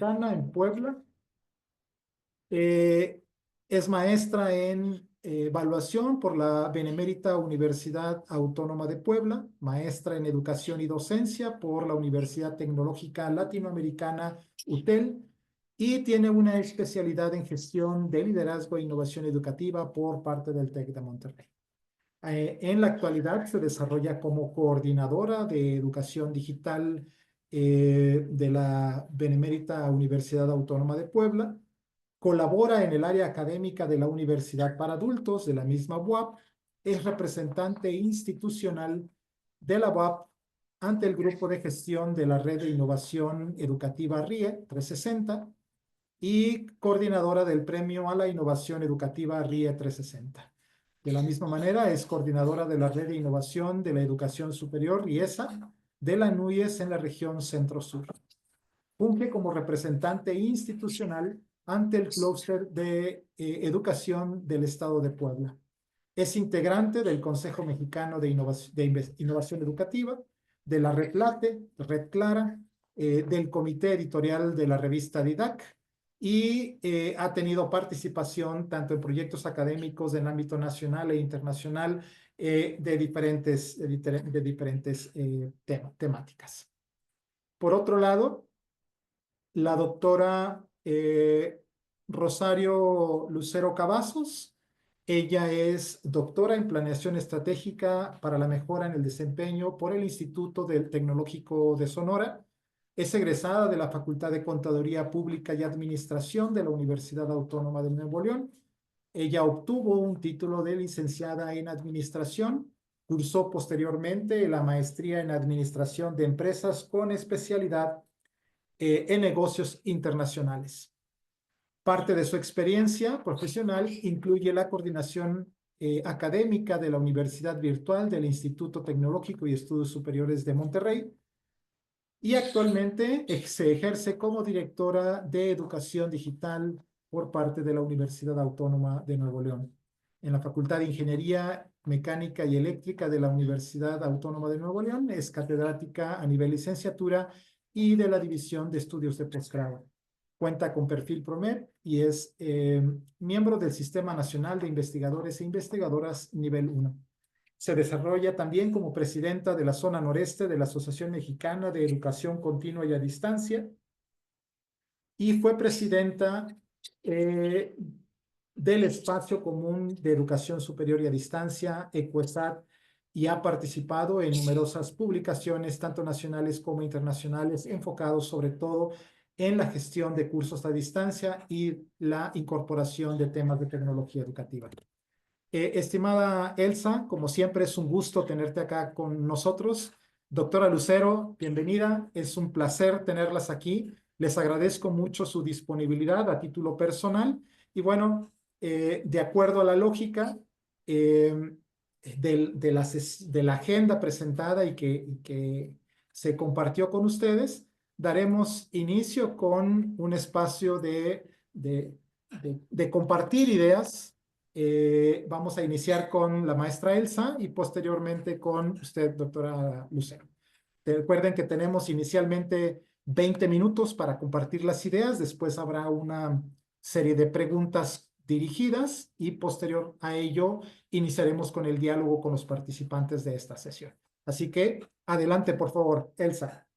Mexicana en Puebla. Eh, es maestra en evaluación por la Benemérita Universidad Autónoma de Puebla, maestra en educación y docencia por la Universidad Tecnológica Latinoamericana UTEL y tiene una especialidad en gestión de liderazgo e innovación educativa por parte del TEC de Monterrey. En la actualidad se desarrolla como coordinadora de educación digital de la Benemérita Universidad Autónoma de Puebla. Colabora en el área académica de la Universidad para Adultos de la misma UAP. Es representante institucional de la UAP ante el Grupo de Gestión de la Red de Innovación Educativa RIE 360 y coordinadora del Premio a la Innovación Educativa RIE 360. De la misma manera, es coordinadora de la Red de Innovación de la Educación Superior RIESA de la NUYES en la región Centro-Sur. Funge como representante institucional ante el clúster de educación del Estado de Puebla. Es integrante del Consejo Mexicano de Innovación Educativa, de la Red Late, Red Clara, del Comité Editorial de la revista Didac y ha tenido participación tanto en proyectos académicos en ámbito nacional e internacional de diferentes temáticas. Por otro lado, la doctora Rosario Lucero Cavazos. Ella es doctora en Planeación Estratégica para la Mejora en el Desempeño por el Instituto del Tecnológico de Sonora. Es egresada de la Facultad de Contaduría Pública y Administración de la Universidad Autónoma de Nuevo León. Ella obtuvo un título de licenciada en Administración. Cursó posteriormente la maestría en Administración de Empresas con especialidad en negocios internacionales. Parte de su experiencia profesional incluye la coordinación académica de la Universidad Virtual del Instituto Tecnológico y Estudios Superiores de Monterrey y actualmente se ejerce como directora de Educación Digital por parte de la Universidad Autónoma de Nuevo León. En la Facultad de Ingeniería Mecánica y Eléctrica de la Universidad Autónoma de Nuevo León es catedrática a nivel licenciatura y de la División de Estudios de Posgrado. Cuenta con perfil PROMED y es miembro del Sistema Nacional de Investigadores e Investigadoras Nivel 1. Se desarrolla también como presidenta de la zona noreste de la Asociación Mexicana de Educación Continua y a Distancia y fue presidenta del Espacio Común de Educación Superior y a Distancia, ECUESAD, y ha participado en numerosas publicaciones, tanto nacionales como internacionales, enfocados sobre todo en la gestión de cursos a distancia y la incorporación de temas de tecnología educativa. Estimada Elsa, como siempre es un gusto tenerte acá con nosotros. Doctora Lucero, bienvenida. Es un placer tenerlas aquí. Les agradezco mucho su disponibilidad a título personal. Y bueno, de acuerdo a la lógica de la agenda presentada y que se compartió con ustedes, daremos inicio con un espacio de compartir ideas. Vamos a iniciar con la maestra Elsa y posteriormente con usted, doctora Lucero. Recuerden que tenemos inicialmente 20 minutos para compartir las ideas, después habrá una serie de preguntas dirigidas y posterior a ello iniciaremos con el diálogo con los participantes de esta sesión. Así que adelante, por favor, Elsa.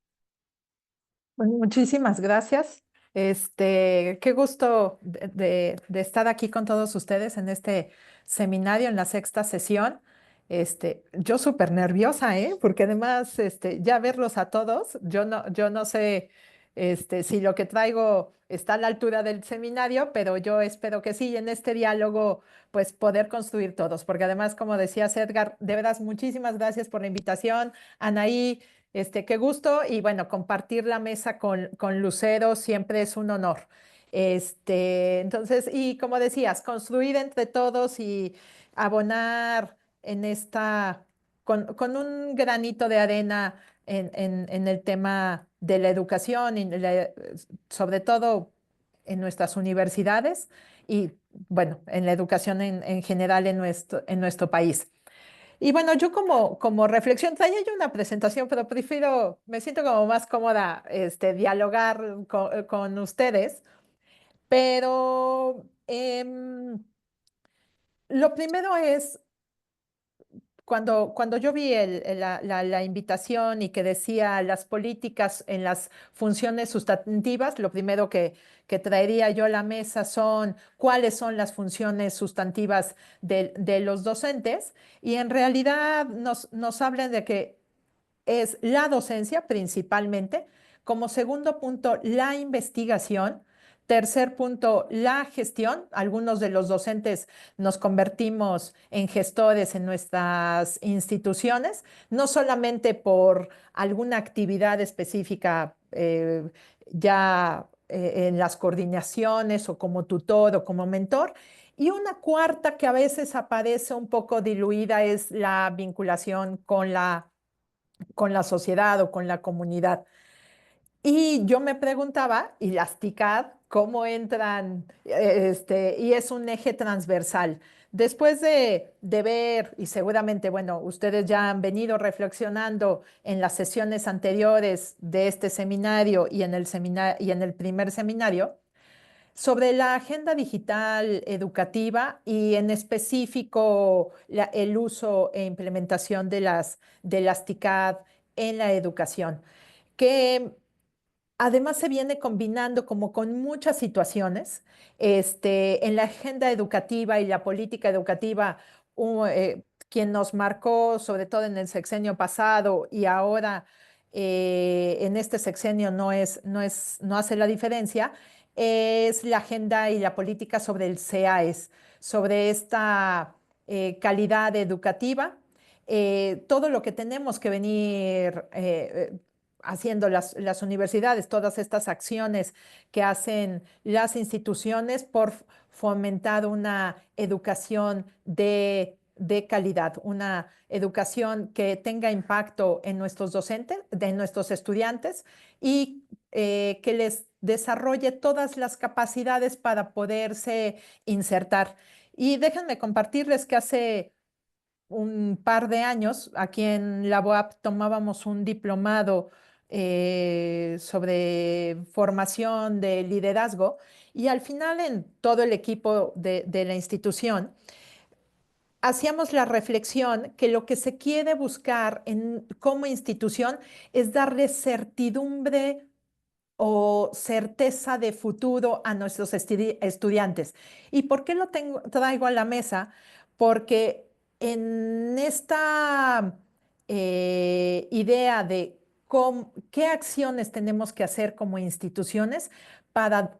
Bueno, muchísimas gracias. Qué gusto de estar aquí con todos ustedes en este seminario, en la sexta sesión. Yo súper nerviosa, ¿eh? Porque además, ya verlos a todos, yo no sé, si lo que traigo está a la altura del seminario, pero yo espero que sí, y en este diálogo, pues poder construir todos, porque además, como decías, Edgar, de veras, muchísimas gracias por la invitación. Anaí, qué gusto y bueno, compartir la mesa con Lucero siempre es un honor. Entonces, y como decías, construir entre todos y abonar en con un granito de arena en el tema de la educación, y sobre todo en nuestras universidades y bueno, en la educación en general en nuestro país. Y bueno, yo como reflexión, traía yo una presentación, pero prefiero, me siento como más cómoda dialogar con ustedes. Pero lo primero es, cuando yo vi la invitación y que decía las políticas en las funciones sustantivas, lo primero que traería yo a la mesa son cuáles son las funciones sustantivas de los docentes y en realidad nos hablan de que es la docencia principalmente. Como segundo punto, la investigación. Tercer punto, la gestión. Algunos de los docentes nos convertimos en gestores en nuestras instituciones, no solamente por alguna actividad específica ya en las coordinaciones o como tutor o como mentor. Y una cuarta que a veces aparece un poco diluida es la vinculación con la sociedad o con la comunidad. Y yo me preguntaba, ¿y las TICAD cómo entran? Y es un eje transversal. Después de ver, y seguramente, bueno, ustedes ya han venido reflexionando en las sesiones anteriores de este seminario y y en el primer seminario, sobre la agenda digital educativa y en específico el uso e implementación de las TICAD en la educación, que además se viene combinando como con muchas situaciones en la agenda educativa y la política educativa, quien nos marcó, sobre todo en el sexenio pasado y ahora en este sexenio no hace la diferencia, es la agenda y la política sobre el CEAES, sobre esta calidad educativa, todo lo que tenemos que venir haciendo las universidades, todas estas acciones que hacen las instituciones por fomentar una educación de calidad, una educación que tenga impacto en nuestros docentes, en nuestros estudiantes y que les desarrolle todas las capacidades para poderse insertar. Y déjenme compartirles que hace un par de años, aquí en la UAP tomábamos un diplomado sobre formación de liderazgo y al final en todo el equipo de la institución hacíamos la reflexión que lo que se quiere buscar como institución es darle certidumbre o certeza de futuro a nuestros estudiantes. ¿Y por qué traigo a la mesa? Porque en esta idea de qué acciones tenemos que hacer como instituciones para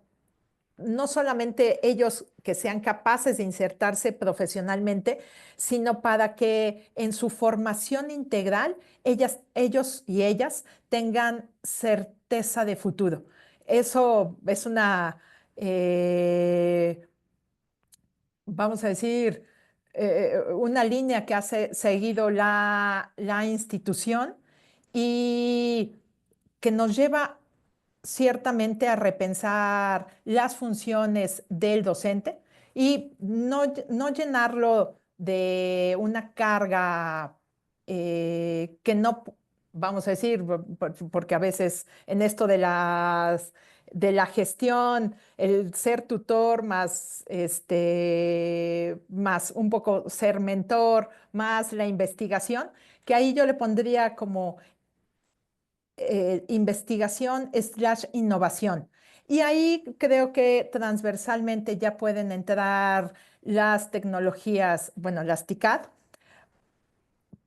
no solamente ellos que sean capaces de insertarse profesionalmente, sino para que en su formación integral ellos y ellas tengan certeza de futuro. Eso es eh, vamos a decir, una línea que ha seguido la institución y que nos lleva ciertamente a repensar las funciones del docente y no llenarlo de una carga que no, vamos a decir, porque a veces en esto de la gestión, el ser tutor más un poco ser mentor, más la investigación, que ahí yo le pondría como investigación slash innovación. Y ahí creo que transversalmente ya pueden entrar las tecnologías, bueno, las TICAD,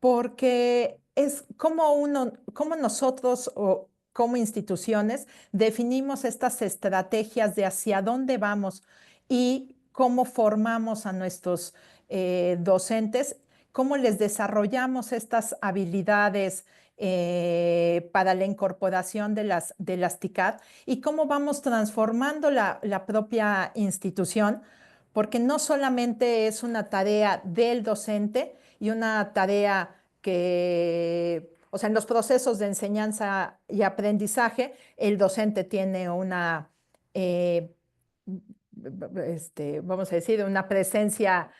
porque es como nosotros o como instituciones definimos estas estrategias de hacia dónde vamos y cómo formamos a nuestros docentes, cómo les desarrollamos estas habilidades para la incorporación de las TICAD y cómo vamos transformando la propia institución, porque no solamente es una tarea del docente, y una tarea que, o sea, en los procesos de enseñanza y aprendizaje, el docente tiene eh, vamos a decir, una presencia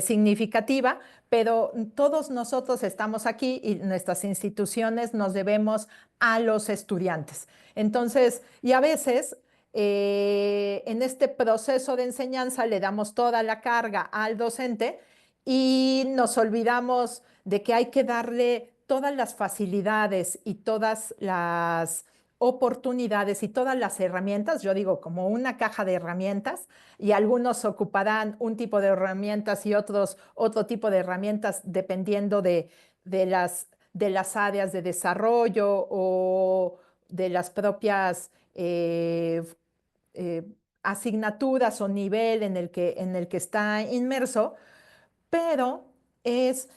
significativa, pero todos nosotros estamos aquí y nuestras instituciones nos debemos a los estudiantes. Entonces, y a veces en este proceso de enseñanza le damos toda la carga al docente y nos olvidamos de que hay que darle todas las facilidades y todas las oportunidades y todas las herramientas, yo digo como una caja de herramientas, y algunos ocuparán un tipo de herramientas y otros otro tipo de herramientas dependiendo de de las áreas de desarrollo o de las propias eh, asignaturas o nivel en el que está inmerso, pero es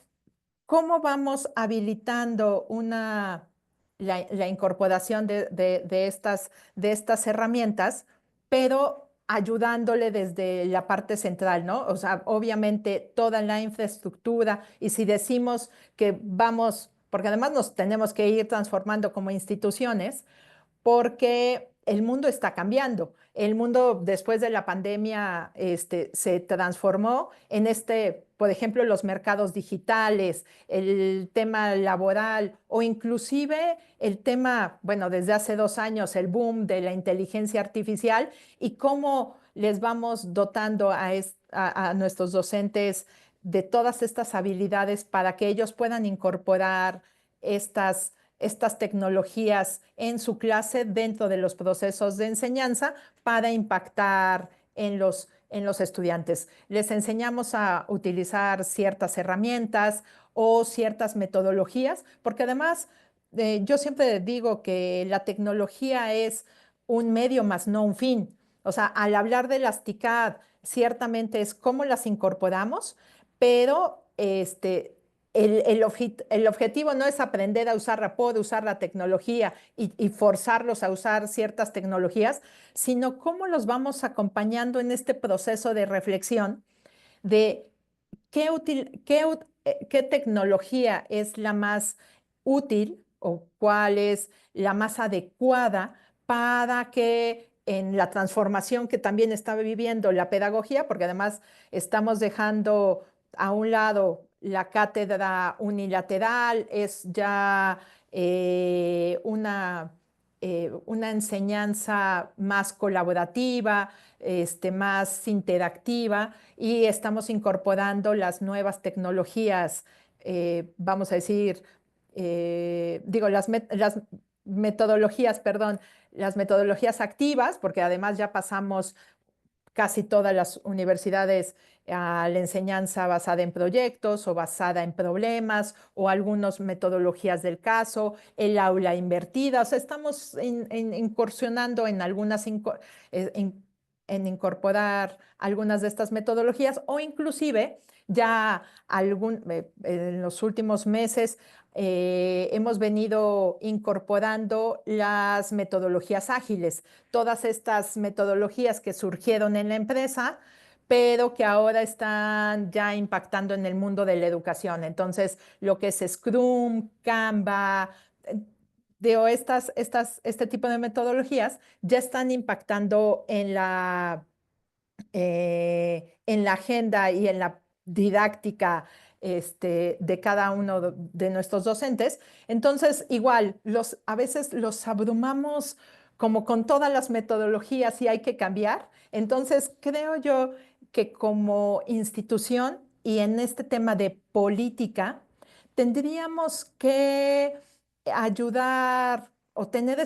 cómo vamos habilitando la incorporación de estas herramientas, pero ayudándole desde la parte central, ¿no? O sea, obviamente toda la infraestructura y si decimos que vamos, porque además nos tenemos que ir transformando como instituciones, porque el mundo está cambiando. El mundo después de la pandemia se transformó en por ejemplo, los mercados digitales, el tema laboral o inclusive el tema, bueno, desde hace 2 años, el boom de la inteligencia artificial y cómo les vamos dotando a nuestros docentes de todas estas habilidades para que ellos puedan incorporar estas tecnologías en su clase dentro de los procesos de enseñanza para impactar en los estudiantes. Les enseñamos a utilizar ciertas herramientas o ciertas metodologías, porque además yo siempre digo que la tecnología es un medio más no un fin. O sea, al hablar de las TICAD, ciertamente es cómo las incorporamos, pero el objetivo no es aprender a usar rapor, usar la tecnología y forzarlos a usar ciertas tecnologías, sino cómo los vamos acompañando en este proceso de reflexión de qué tecnología es la más útil o cuál es la más adecuada para que en la transformación que también está viviendo la pedagogía, porque además estamos dejando a un lado la cátedra unilateral, es ya una enseñanza más colaborativa, más interactiva y estamos incorporando las nuevas tecnologías, vamos a decir, digo, las metodologías, perdón, las metodologías activas, porque además ya pasamos casi todas las universidades a la enseñanza basada en proyectos o basada en problemas o algunas metodologías del caso, el aula invertida. O sea, estamos incursionando en eh, in- en incorporar algunas de estas metodologías o inclusive ya en los últimos meses hemos venido incorporando las metodologías ágiles, todas estas metodologías que surgieron en la empresa, pero que ahora están ya impactando en el mundo de la educación. Entonces, lo que es Scrum, Canva, este tipo de metodologías ya están impactando en la agenda y en la didáctica de cada uno de nuestros docentes. Entonces, igual, a veces los abrumamos como con todas las metodologías y hay que cambiar. Entonces, creo yo que como institución y en este tema de política, tendríamos que ayudar o tener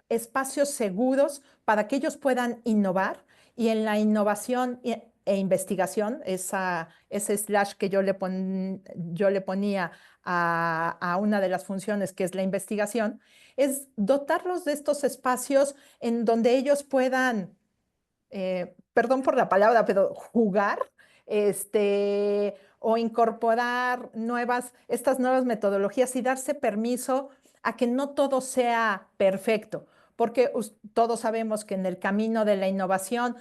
espacios seguros para que ellos puedan innovar y en la innovación e investigación, ese slash que yo le ponía a una de las funciones que es la investigación, es dotarlos de estos espacios en donde ellos puedan, perdón por la palabra, pero jugar, o incorporar estas nuevas metodologías y darse permiso a que no todo sea perfecto, porque todos sabemos que en el camino de la innovación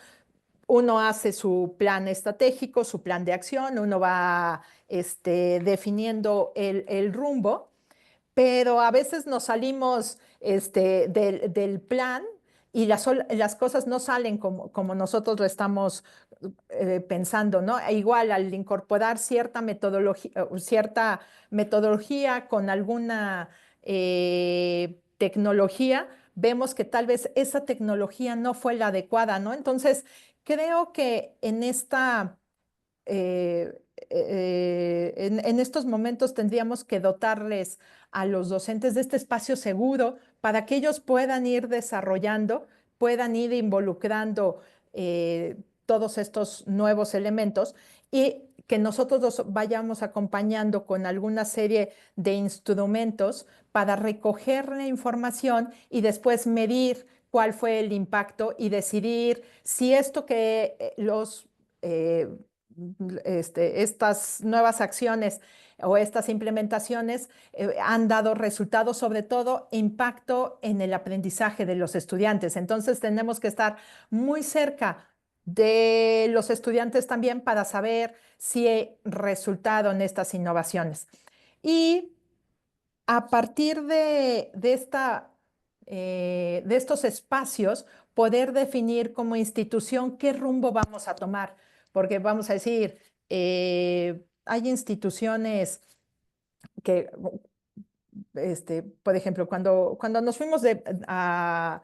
uno hace su plan estratégico, su plan de acción, uno va definiendo el rumbo, pero a veces nos salimos del plan y las cosas no salen como nosotros lo estamos pensando, ¿no? E igual al incorporar cierta metodología con alguna tecnología, vemos que tal vez esa tecnología no fue la adecuada, ¿no? Entonces, creo que en estos momentos tendríamos que dotarles a los docentes de este espacio seguro para que ellos puedan ir desarrollando, puedan ir involucrando todos estos nuevos elementos y que nosotros los vayamos acompañando con alguna serie de instrumentos para recoger la información y después medir cuál fue el impacto y decidir si esto que eh, estas nuevas acciones o estas implementaciones han dado resultados, sobre todo impacto en el aprendizaje de los estudiantes. Entonces tenemos que estar muy cerca de los estudiantes también para saber si resultaron estas innovaciones. Y a partir de estos espacios, poder definir como institución qué rumbo vamos a tomar. Porque vamos a decir, hay instituciones que, por ejemplo, cuando nos fuimos a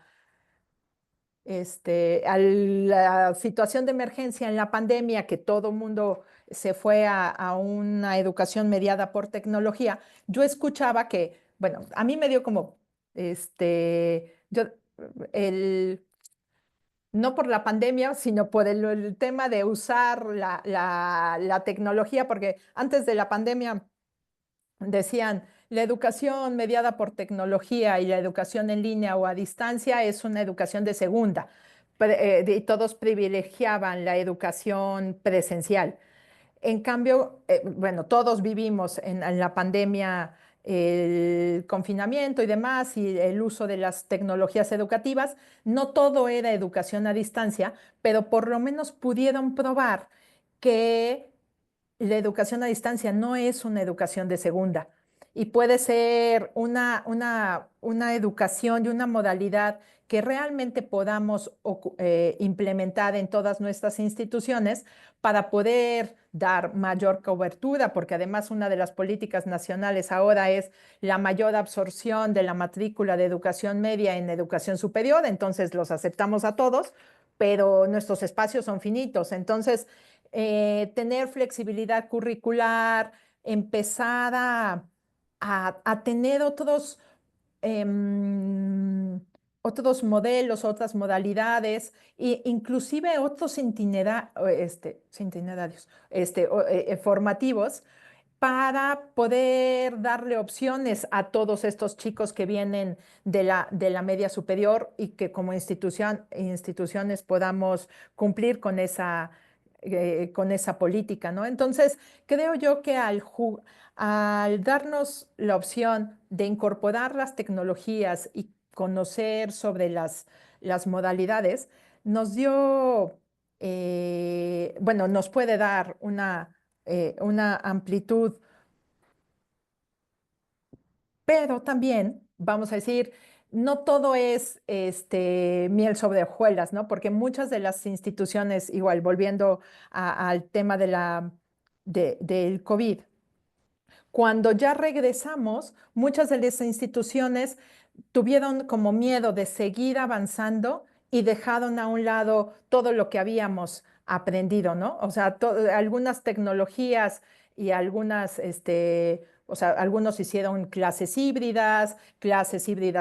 la situación de emergencia en la pandemia, que todo el mundo se fue a una educación mediada por tecnología, yo escuchaba que, bueno, a mí me dio como, yo, el, no por la pandemia, sino por el tema de usar la tecnología, porque antes de la pandemia decían, la educación mediada por tecnología y la educación en línea o a distancia es una educación de segunda. Y todos privilegiaban la educación presencial. En cambio, bueno, todos vivimos en la pandemia el confinamiento y demás y el uso de las tecnologías educativas. No todo era educación a distancia, pero por lo menos pudieron probar que la educación a distancia no es una educación de segunda y puede ser una educación y una modalidad que realmente podamos implementar en todas nuestras instituciones para poder dar mayor cobertura, porque además una de las políticas nacionales ahora es la mayor absorción de la matrícula de educación media en educación superior, entonces los aceptamos a todos, pero nuestros espacios son finitos. Entonces, tener flexibilidad curricular, empezar a tener em, otros modelos, otras modalidades, e inclusive otros itinerarios formativos para poder darle opciones a todos estos chicos que vienen de la media superior y que como instituciones podamos cumplir con esa política, ¿no? Entonces, creo yo que al darnos la opción de incorporar las tecnologías y conocer sobre las modalidades, nos dio, bueno, nos puede dar una amplitud, pero también, vamos a decir, no todo es miel sobre hojuelas, ¿no? Porque muchas de las instituciones, igual, volviendo al tema del COVID, cuando ya regresamos, muchas de las instituciones tuvieron como miedo de seguir avanzando y dejaron a un lado todo lo que habíamos aprendido, ¿no? O sea, algunas tecnologías y o sea, algunos hicieron clases híbridas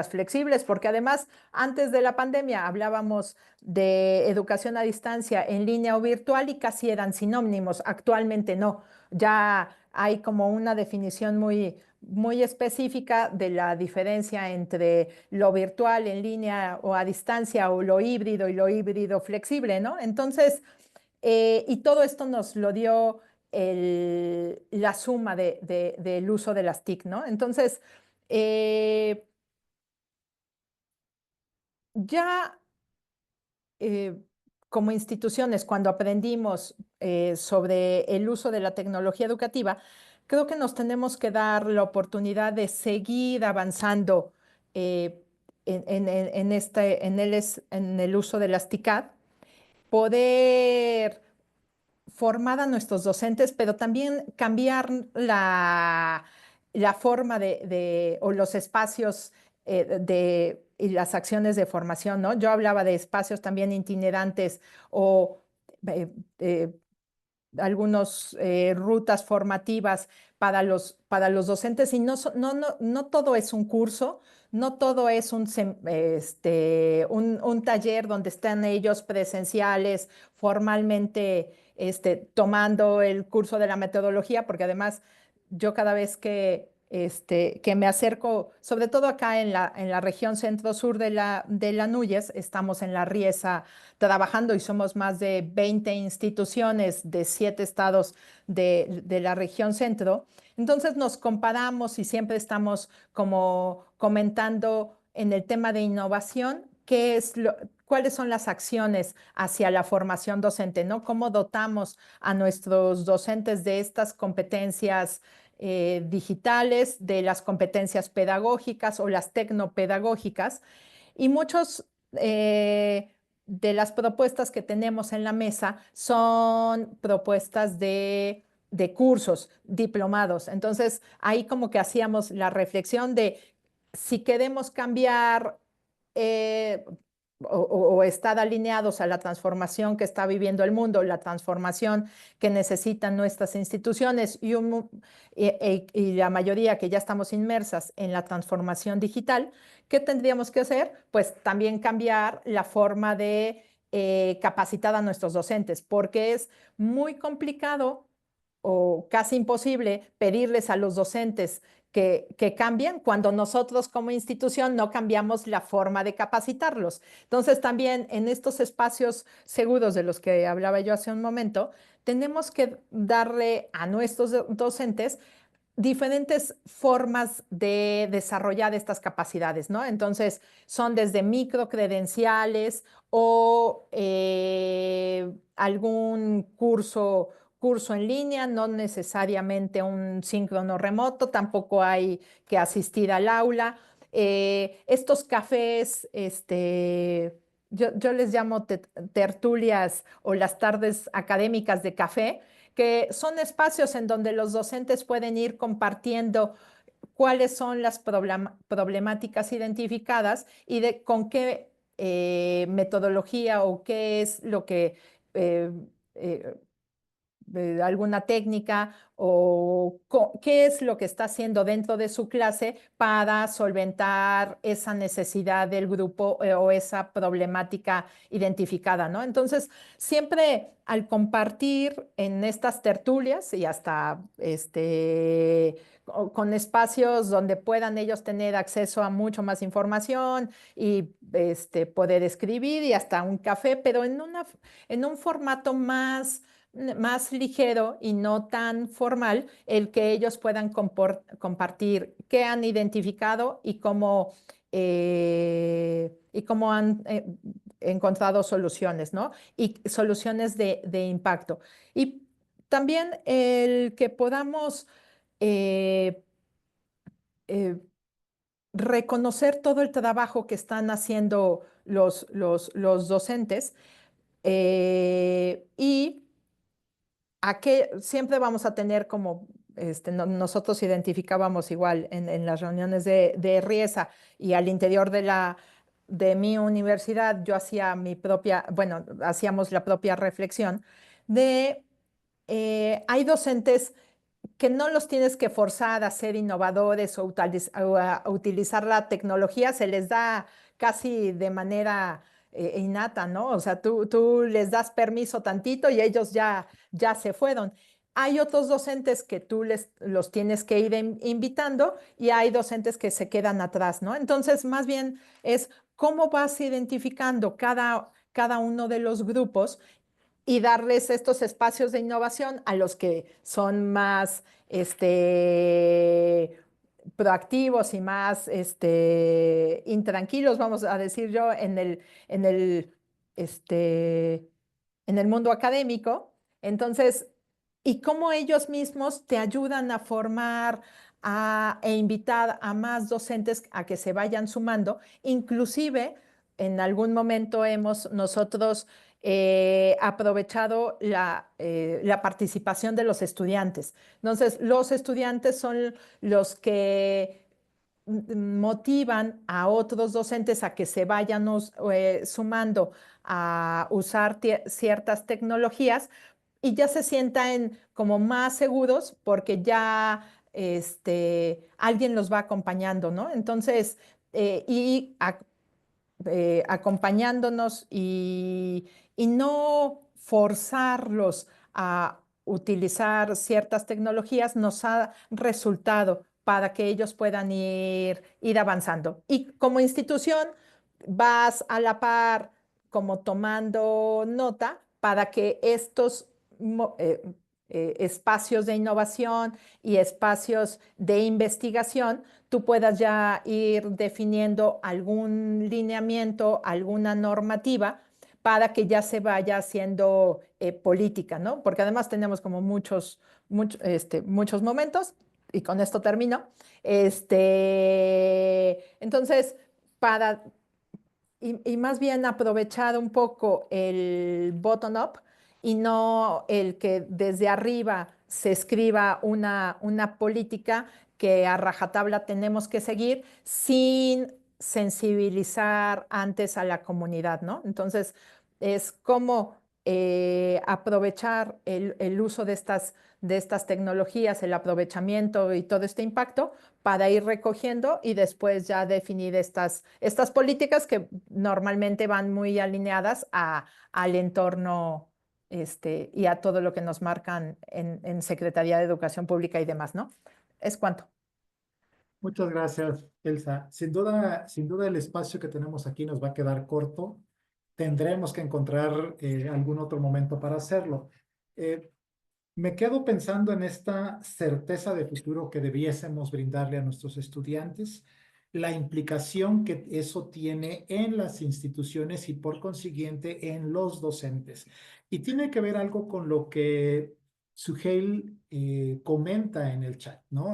flexibles, porque además, antes de la pandemia hablábamos de educación a distancia en línea o virtual y casi eran sinónimos. Actualmente no. Ya hay como una definición muy específica de la diferencia entre lo virtual, en línea o a distancia, o lo híbrido y lo híbrido flexible, ¿no? Entonces, y todo esto nos lo dio la suma del uso de las TIC, ¿no? Entonces, eh, ya eh, como instituciones, cuando aprendimos sobre el uso de la tecnología educativa, creo que nos tenemos que dar la oportunidad de seguir avanzando en el uso de las TICAD, poder formar a nuestros docentes, pero también cambiar la forma o los espacios y las acciones de formación, ¿no? Yo hablaba de espacios también itinerantes o eh, eh, algunas rutas formativas para los docentes y no todo es un curso, no todo es un taller donde están ellos presenciales, formalmente tomando el curso de la metodología, porque además yo cada vez que me acerco, sobre todo acá en la región centro-sur de la Núñez, estamos en la Riesa trabajando y somos más de 20 instituciones de 7 estados de la región centro. Entonces nos comparamos y siempre estamos como comentando en el tema de innovación, cuáles son las acciones hacia la formación docente, ¿no? ¿Cómo dotamos a nuestros docentes de estas competencias digitales, de las competencias pedagógicas o las tecnopedagógicas? Y muchos de las propuestas que tenemos en la mesa son propuestas de cursos, diplomados. Entonces, ahí como que hacíamos la reflexión de si queremos cambiar eh, o estar alineados a la transformación que está viviendo el mundo, la transformación que necesitan nuestras instituciones y la mayoría que ya estamos inmersas en la transformación digital. ¿Qué tendríamos que hacer? Pues también cambiar la forma de capacitar a nuestros docentes, porque es muy complicado o casi imposible pedirles a los docentes que cambien cuando nosotros como institución no cambiamos la forma de capacitarlos. Entonces, también en estos espacios seguros de los que hablaba yo hace un momento, tenemos que darle a nuestros docentes diferentes formas de desarrollar estas capacidades, ¿no? Entonces, son desde microcredenciales o algún curso en línea, no necesariamente un síncrono remoto, tampoco hay que asistir al aula. Estos cafés, yo les llamo tertulias o las tardes académicas de café, que son espacios en donde los docentes pueden ir compartiendo cuáles son las problemáticas identificadas y de con qué metodología o qué es lo que eh, eh, alguna técnica o qué es lo que está haciendo dentro de su clase para solventar esa necesidad del grupo o esa problemática identificada, ¿no? Entonces, siempre al compartir en estas tertulias y hasta con espacios donde puedan ellos tener acceso a mucho más información y poder escribir y hasta un café, pero en un formato más ligero y no tan formal, el que ellos puedan compartir qué han identificado y cómo han encontrado soluciones, ¿no? Y soluciones de impacto. Y también el que podamos eh, eh, reconocer todo el trabajo que están haciendo los docentes y a qué siempre vamos a tener como nosotros identificábamos igual en las reuniones de Riesa y al interior de mi universidad, yo hacía mi propia, bueno, hacíamos la propia reflexión de hay docentes que no los tienes que forzar a ser innovadores o a utilizar la tecnología, se les da casi de manera innata, ¿no? O sea, tú les das permiso tantito y ellos ya se fueron. Hay otros docentes que los tienes que ir invitando y hay docentes que se quedan atrás, ¿no? Entonces, más bien es cómo vas identificando cada uno de los grupos y darles estos espacios de innovación a los que son más proactivos y más intranquilos, vamos a decir yo, en el, este, en el mundo académico. Entonces, y cómo ellos mismos te ayudan a formar e invitar a más docentes a que se vayan sumando. Inclusive, en algún momento hemos nosotros aprovechado la participación de los estudiantes. Entonces, los estudiantes son los que motivan a otros docentes a que se vayan sumando a usar ciertas tecnologías y ya se sientan como más seguros porque ya alguien los va acompañando, ¿no? Entonces, acompañándonos y no forzarlos a utilizar ciertas tecnologías nos ha resultado para que ellos puedan ir avanzando. Y como institución vas a la par como tomando nota para que estos espacios de innovación y espacios de investigación tú puedas ya ir definiendo algún lineamiento, alguna normativa para que ya se vaya haciendo política, ¿no? Porque además tenemos como muchos momentos, y con esto termino. Entonces, para y más bien aprovechar un poco el bottom-up y no el que desde arriba se escriba una política que a rajatabla tenemos que seguir sin sensibilizar antes a la comunidad, ¿no? Entonces, es como aprovechar el uso de estas tecnologías, el aprovechamiento y todo este impacto para ir recogiendo y después ya definir estas políticas que normalmente van muy alineadas al entorno y a todo lo que nos marcan en Secretaría de Educación Pública y demás, ¿no? Es cuanto. Muchas gracias, Elsa. Sin duda el espacio que tenemos aquí nos va a quedar corto. Tendremos que encontrar algún otro momento para hacerlo. Eh, Me quedo pensando en esta certeza de futuro que debiésemos brindarle a nuestros estudiantes, la implicación que eso tiene en las instituciones y por consiguiente en los docentes. Y tiene que ver algo con lo que Suheil comenta en el chat, ¿no?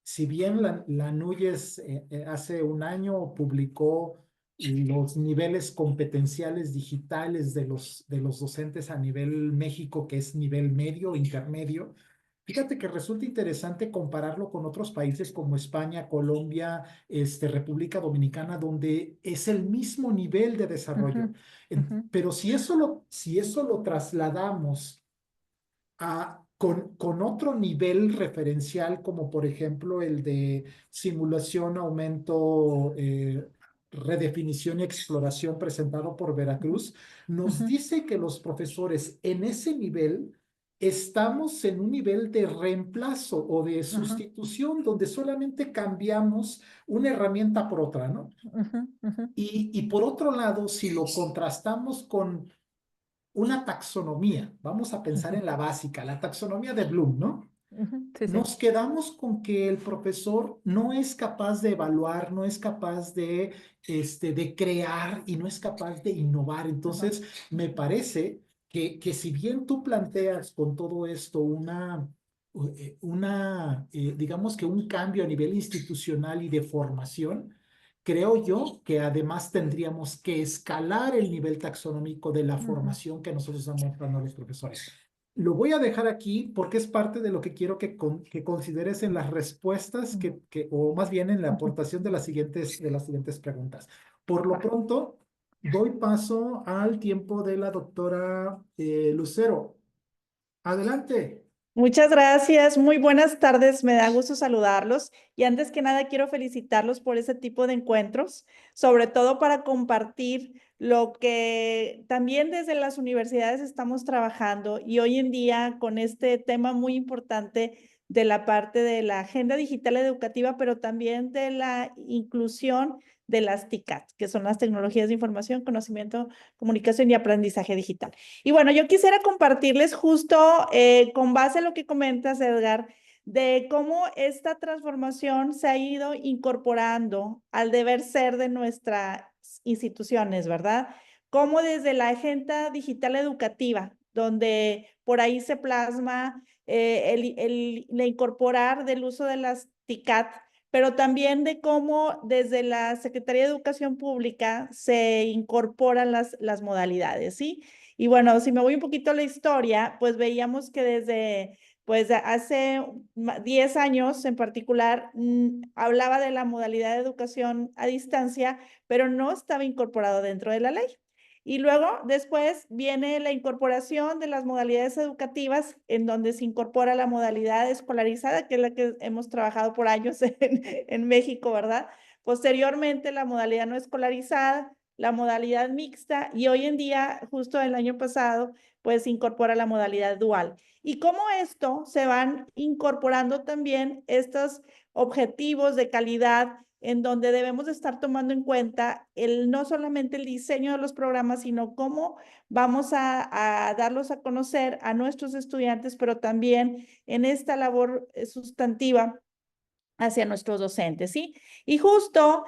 Si bien la Núñez hace un año publicó los niveles competenciales digitales de los docentes a nivel México, que es nivel medio, intermedio. Fíjate que resulta interesante compararlo con otros países como España, Colombia, República Dominicana, donde es el mismo nivel de desarrollo. Ujú, ujú, Pero si eso lo trasladamos con otro nivel referencial, como por ejemplo el de simulación, aumento, redefinición y exploración presentado por ujú, Veracruz, nos ujú, dice que los profesores en ese nivel estamos en un nivel de reemplazo o de ujú, sustitución donde solamente cambiamos una herramienta por otra, ¿no? ujú, ujú, Y por otro lado, si lo contrastamos con una taxonomía, vamos a pensar ujú, en la básica, la taxonomía de Bloom, ¿no? ujú. Sí, sí. Nos quedamos con que el profesor no es capaz de evaluar, no es capaz de crear y no es capaz de innovar. Ajá. Entonces, me parece que si bien tú planteas con todo esto digamos que un cambio a nivel institucional y de formación, creo yo que además tendríamos que escalar el nivel taxonómico de la Ujú, formación que nosotros estamos dando a los profesores. Lo voy a dejar aquí porque es parte de lo que quiero que consideres en las respuestas ujú, o más bien en la ujú. aportación de las siguientes preguntas. Por lo Va. pronto, doy paso al tiempo de la doctora Lucero. Adelante. Muchas gracias, muy buenas tardes, me da gusto saludarlos y antes que nada quiero felicitarlos por ese tipo de encuentros, sobre todo para compartir lo que también desde las universidades estamos trabajando y hoy en día con este tema muy importante de la parte de la agenda digital educativa, pero también de la inclusión de las TICAT, que son las tecnologías de información, conocimiento, comunicación y aprendizaje digital. Y bueno, yo quisiera compartirles justo con base a lo que comentas, Edgar, de cómo esta transformación se ha ido incorporando al deber ser de nuestras instituciones, ¿verdad? Cómo desde la agenda digital educativa donde por ahí se plasma el incorporar del uso de las TICAT, pero también de cómo desde la Secretaría de Educación Pública se incorporan las modalidades, ¿sí? Y bueno, si me voy un poquito a la historia, pues veíamos que desde pues hace 10 años en particular, hablaba de la modalidad de educación a distancia, pero no estaba incorporado dentro de la ley. Y luego, después, viene la incorporación de las modalidades educativas, en donde se incorpora la modalidad escolarizada, que es la que hemos trabajado por años en México, ¿verdad? Posteriormente, la modalidad no escolarizada, la modalidad mixta, y hoy en día, justo el año pasado, pues se incorpora la modalidad dual. Y cómo esto se van incorporando también estos objetivos de calidad en donde debemos de estar tomando en cuenta no solamente el diseño de los programas, sino cómo vamos a darlos a conocer a nuestros estudiantes, pero también en esta labor sustantiva hacia nuestros docentes, ¿sí? Y justo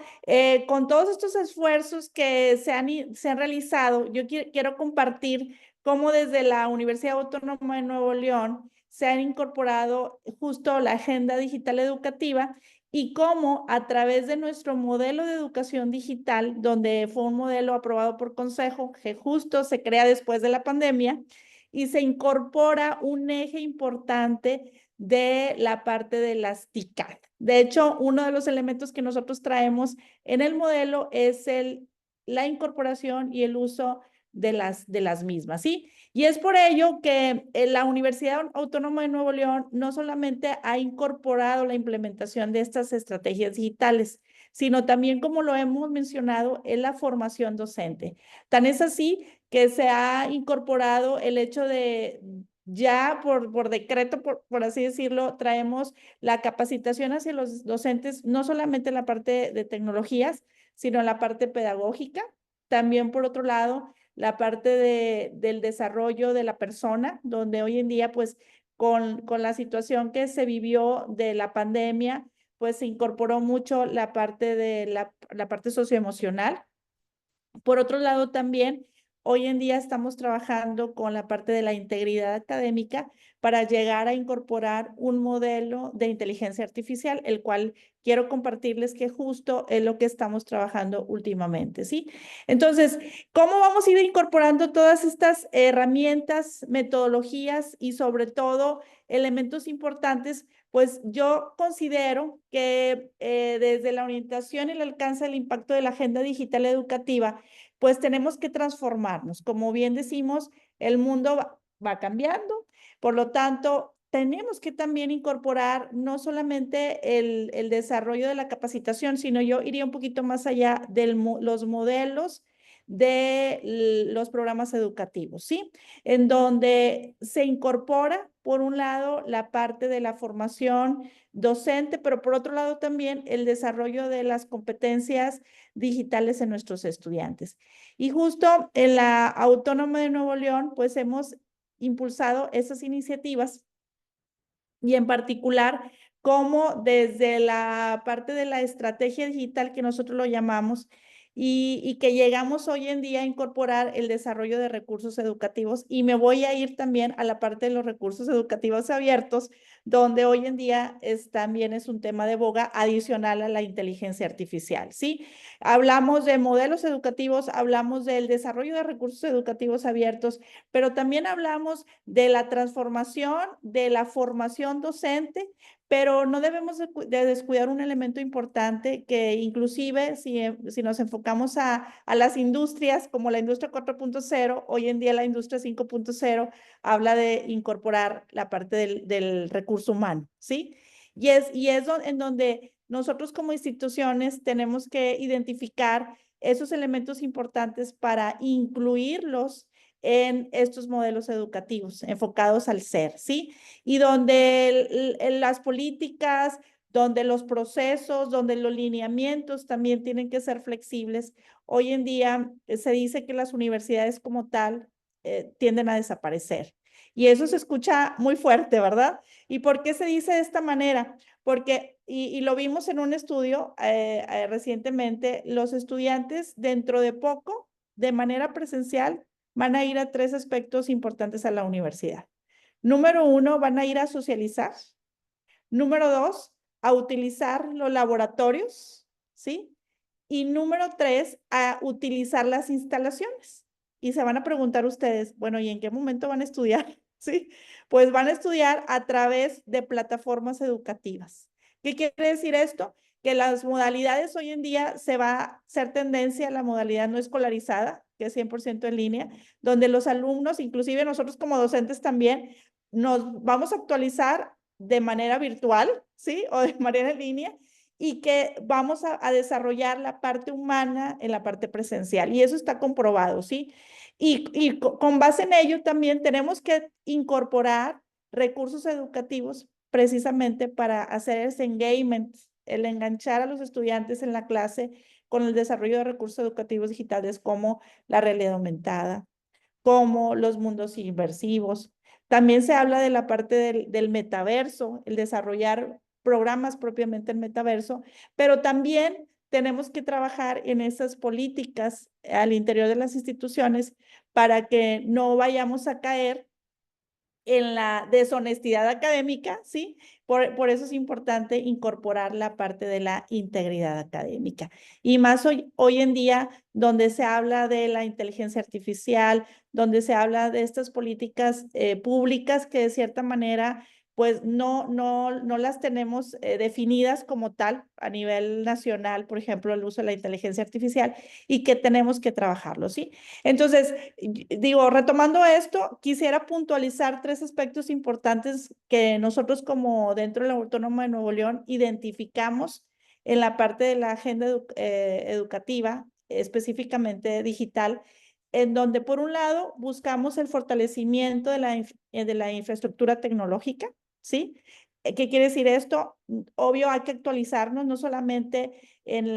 con todos estos esfuerzos que se han realizado, yo quiero compartir cómo desde la Universidad Autónoma de Nuevo León se han incorporado justo la agenda digital educativa y cómo a través de nuestro modelo de educación digital, donde fue un modelo aprobado por Consejo, que justo se crea después de la pandemia, y se incorpora un eje importante de la parte de las TICAD. De hecho, uno de los elementos que nosotros traemos en el modelo es la incorporación y el uso de las mismas, ¿sí? Y es por ello que la Universidad Autónoma de Nuevo León no solamente ha incorporado la implementación de estas estrategias digitales, sino también, como lo hemos mencionado, en la formación docente. Tan es así que se ha incorporado el hecho de ya por decreto, por así decirlo, traemos la capacitación hacia los docentes, no solamente en la parte de tecnologías, sino en la parte pedagógica. También, por otro lado, la parte del desarrollo de la persona, donde hoy en día, pues, con la situación que se vivió de la pandemia, pues se incorporó mucho la parte de la parte socioemocional. Por otro lado, también hoy en día estamos trabajando con la parte de la integridad académica para llegar a incorporar un modelo de inteligencia artificial, el cual quiero compartirles que justo es lo que estamos trabajando últimamente, ¿sí? Entonces, ¿cómo vamos a ir incorporando todas estas herramientas, metodologías y sobre todo elementos importantes? Pues yo considero que desde la orientación y el alcance del impacto de la agenda digital educativa, pues tenemos que transformarnos. Como bien decimos, el mundo va cambiando, por lo tanto, tenemos que también incorporar no solamente el desarrollo de la capacitación, sino yo iría un poquito más allá de los modelos de los programas educativos, ¿sí? En donde se incorpora, por un lado, la parte de la formación docente, pero por otro lado también el desarrollo de las competencias digitales en nuestros estudiantes. Y justo en la Autónoma de Nuevo León, pues hemos impulsado esas iniciativas y en particular cómo desde la parte de la estrategia digital que nosotros lo llamamos y que llegamos hoy en día a incorporar el desarrollo de recursos educativos y me voy a ir también a la parte de los recursos educativos abiertos, donde hoy en día también es un tema de boga adicional a la inteligencia artificial, ¿sí? Hablamos de modelos educativos, hablamos del desarrollo de recursos educativos abiertos, pero también hablamos de la transformación, de la formación docente, pero no debemos de descuidar un elemento importante que inclusive si nos enfocamos a las industrias como la industria 4.0, hoy en día la industria 5.0 habla de incorporar la parte del recurso humano, ¿sí? Y es en donde nosotros como instituciones tenemos que identificar esos elementos importantes para incluirlos en estos modelos educativos enfocados al ser, ¿sí? Y donde las políticas, donde los procesos, donde los lineamientos también tienen que ser flexibles. Hoy en día se dice que las universidades como tal tienden a desaparecer. Y eso se escucha muy fuerte, ¿verdad? ¿Y por qué se dice de esta manera? Porque, y lo vimos en un estudio recientemente, los estudiantes dentro de poco, de manera presencial, van a ir a 3 aspectos importantes a la universidad. Número 1, van a ir a socializar. Número 2, a utilizar los laboratorios, ¿sí? Y número 3, a utilizar las instalaciones. Y se van a preguntar ustedes, bueno, ¿y en qué momento van a estudiar? ¿Sí? Pues van a estudiar a través de plataformas educativas. ¿Qué quiere decir esto? Que las modalidades hoy en día se va a hacer tendencia a la modalidad no escolarizada, que es 100% en línea, donde los alumnos, inclusive nosotros como docentes también, nos vamos a actualizar de manera virtual, ¿sí? O de manera en línea, y que vamos a desarrollar la parte humana en la parte presencial. Y eso está comprobado, ¿sí? Y con base en ello también tenemos que incorporar recursos educativos precisamente para hacer ese engagement, el enganchar a los estudiantes en la clase con el desarrollo de recursos educativos digitales como la realidad aumentada, como los mundos inmersivos. También se habla de la parte del metaverso, el desarrollar programas propiamente en metaverso, pero también tenemos que trabajar en esas políticas al interior de las instituciones para que no vayamos a caer en la deshonestidad académica, ¿sí? Por eso es importante incorporar la parte de la integridad académica. Y más hoy en día, donde se habla de la inteligencia artificial, donde se habla de estas políticas públicas que de cierta manera pues no las tenemos definidas como tal a nivel nacional, por ejemplo, el uso de la inteligencia artificial, y que tenemos que trabajarlo, ¿sí? Entonces, digo, retomando esto, quisiera puntualizar 3 aspectos importantes que nosotros como dentro de la Autónoma de Nuevo León identificamos en la parte de la agenda educativa, específicamente digital, en donde por un lado buscamos el fortalecimiento de la infraestructura tecnológica, ¿sí? ¿Qué quiere decir esto? Obvio, hay que actualizarnos, no solamente en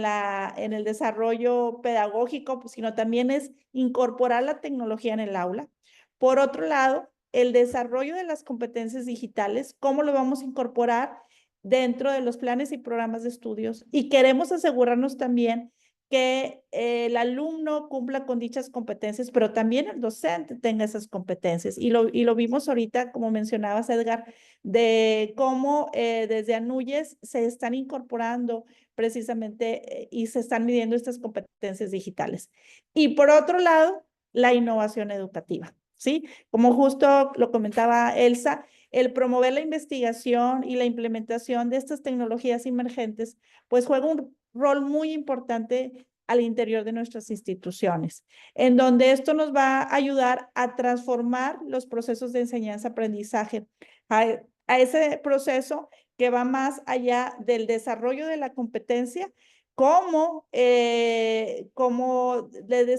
el desarrollo pedagógico, pues, sino también es incorporar la tecnología en el aula. Por otro lado, el desarrollo de las competencias digitales, ¿cómo lo vamos a incorporar dentro de los planes y programas de estudios? Y queremos asegurarnos también que el alumno cumpla con dichas competencias, pero también el docente tenga esas competencias. Y lo vimos ahorita, como mencionabas, Edgar, de cómo desde ANUYES se están incorporando precisamente y se están midiendo estas competencias digitales. Y por otro lado, la innovación educativa, ¿sí? Como justo lo comentaba Elsa, el promover la investigación y la implementación de estas tecnologías emergentes, pues juega un rol muy importante al interior de nuestras instituciones, en donde esto nos va a ayudar a transformar los procesos de enseñanza-aprendizaje, a ese proceso que va más allá del desarrollo de la competencia, como de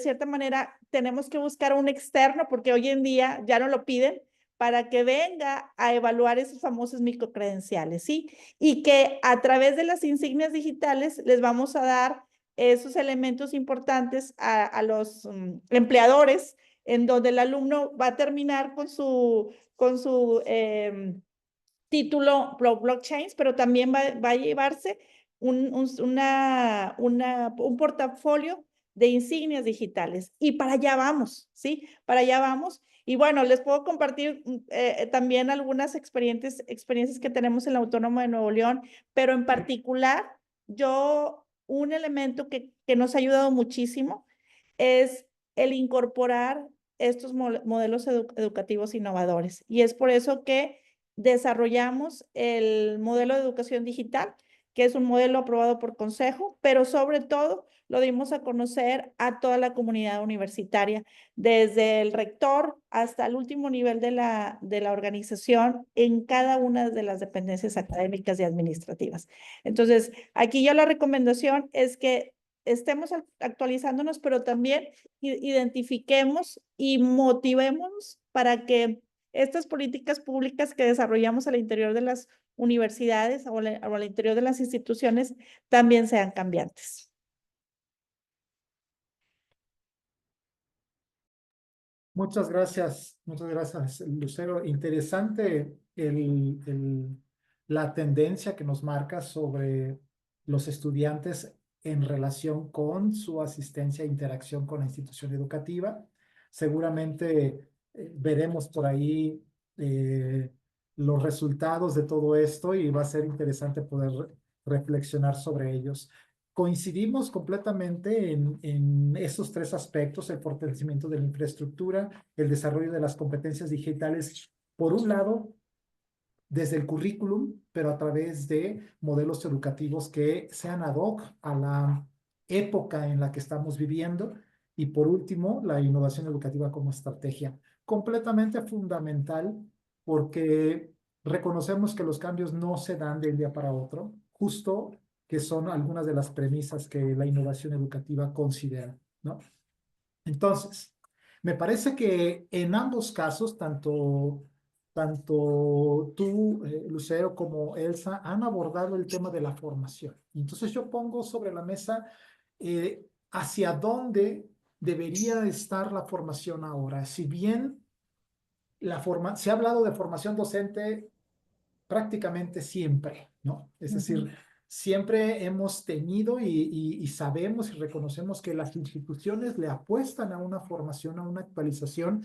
cierta manera tenemos que buscar un externo, porque hoy en día ya no lo piden, para que venga a evaluar esos famosos microcredenciales, ¿sí? Y que a través de las insignias digitales les vamos a dar esos elementos importantes a los empleadores, en donde el alumno va a terminar con su título blockchain, pero también va a llevarse un portafolio de insignias digitales. Y para allá vamos, ¿sí? Para allá vamos. Y bueno, les puedo compartir también algunas experiencias que tenemos en la Autónoma de Nuevo León, pero en particular, un elemento que nos ha ayudado muchísimo es el incorporar estos modelos educativos innovadores. Y es por eso que desarrollamos el modelo de educación digital, que es un modelo aprobado por consejo, pero sobre todo lo dimos a conocer a toda la comunidad universitaria, desde el rector hasta el último nivel de la organización en cada una de las dependencias académicas y administrativas. Entonces, aquí ya la recomendación es que estemos actualizándonos, pero también identifiquemos y motivemos para que estas políticas públicas que desarrollamos al interior de las universidades o al interior de las instituciones también sean cambiantes. Muchas gracias, Lucero. Interesante la tendencia que nos marca sobre los estudiantes en relación con su asistencia e interacción con la institución educativa. Seguramente veremos por ahí los resultados de todo esto y va a ser interesante poder reflexionar sobre ellos. Coincidimos completamente en esos tres aspectos: el fortalecimiento de la infraestructura, el desarrollo de las competencias digitales, por un lado, desde el currículum, pero a través de modelos educativos que sean ad hoc a la época en la que estamos viviendo. Y por último, la innovación educativa como estrategia, completamente fundamental, porque reconocemos que los cambios no se dan de un día para otro, justo que son algunas de las premisas que la innovación educativa considera, ¿no? Entonces, me parece que en ambos casos, tanto tú, Lucero, como Elsa, han abordado el tema de la formación. Entonces yo pongo sobre la mesa hacia dónde debería estar la formación ahora. Si bien se ha hablado de formación docente prácticamente siempre, ¿no? Es decir, siempre hemos tenido y sabemos y reconocemos que las instituciones le apuestan a una formación, a una actualización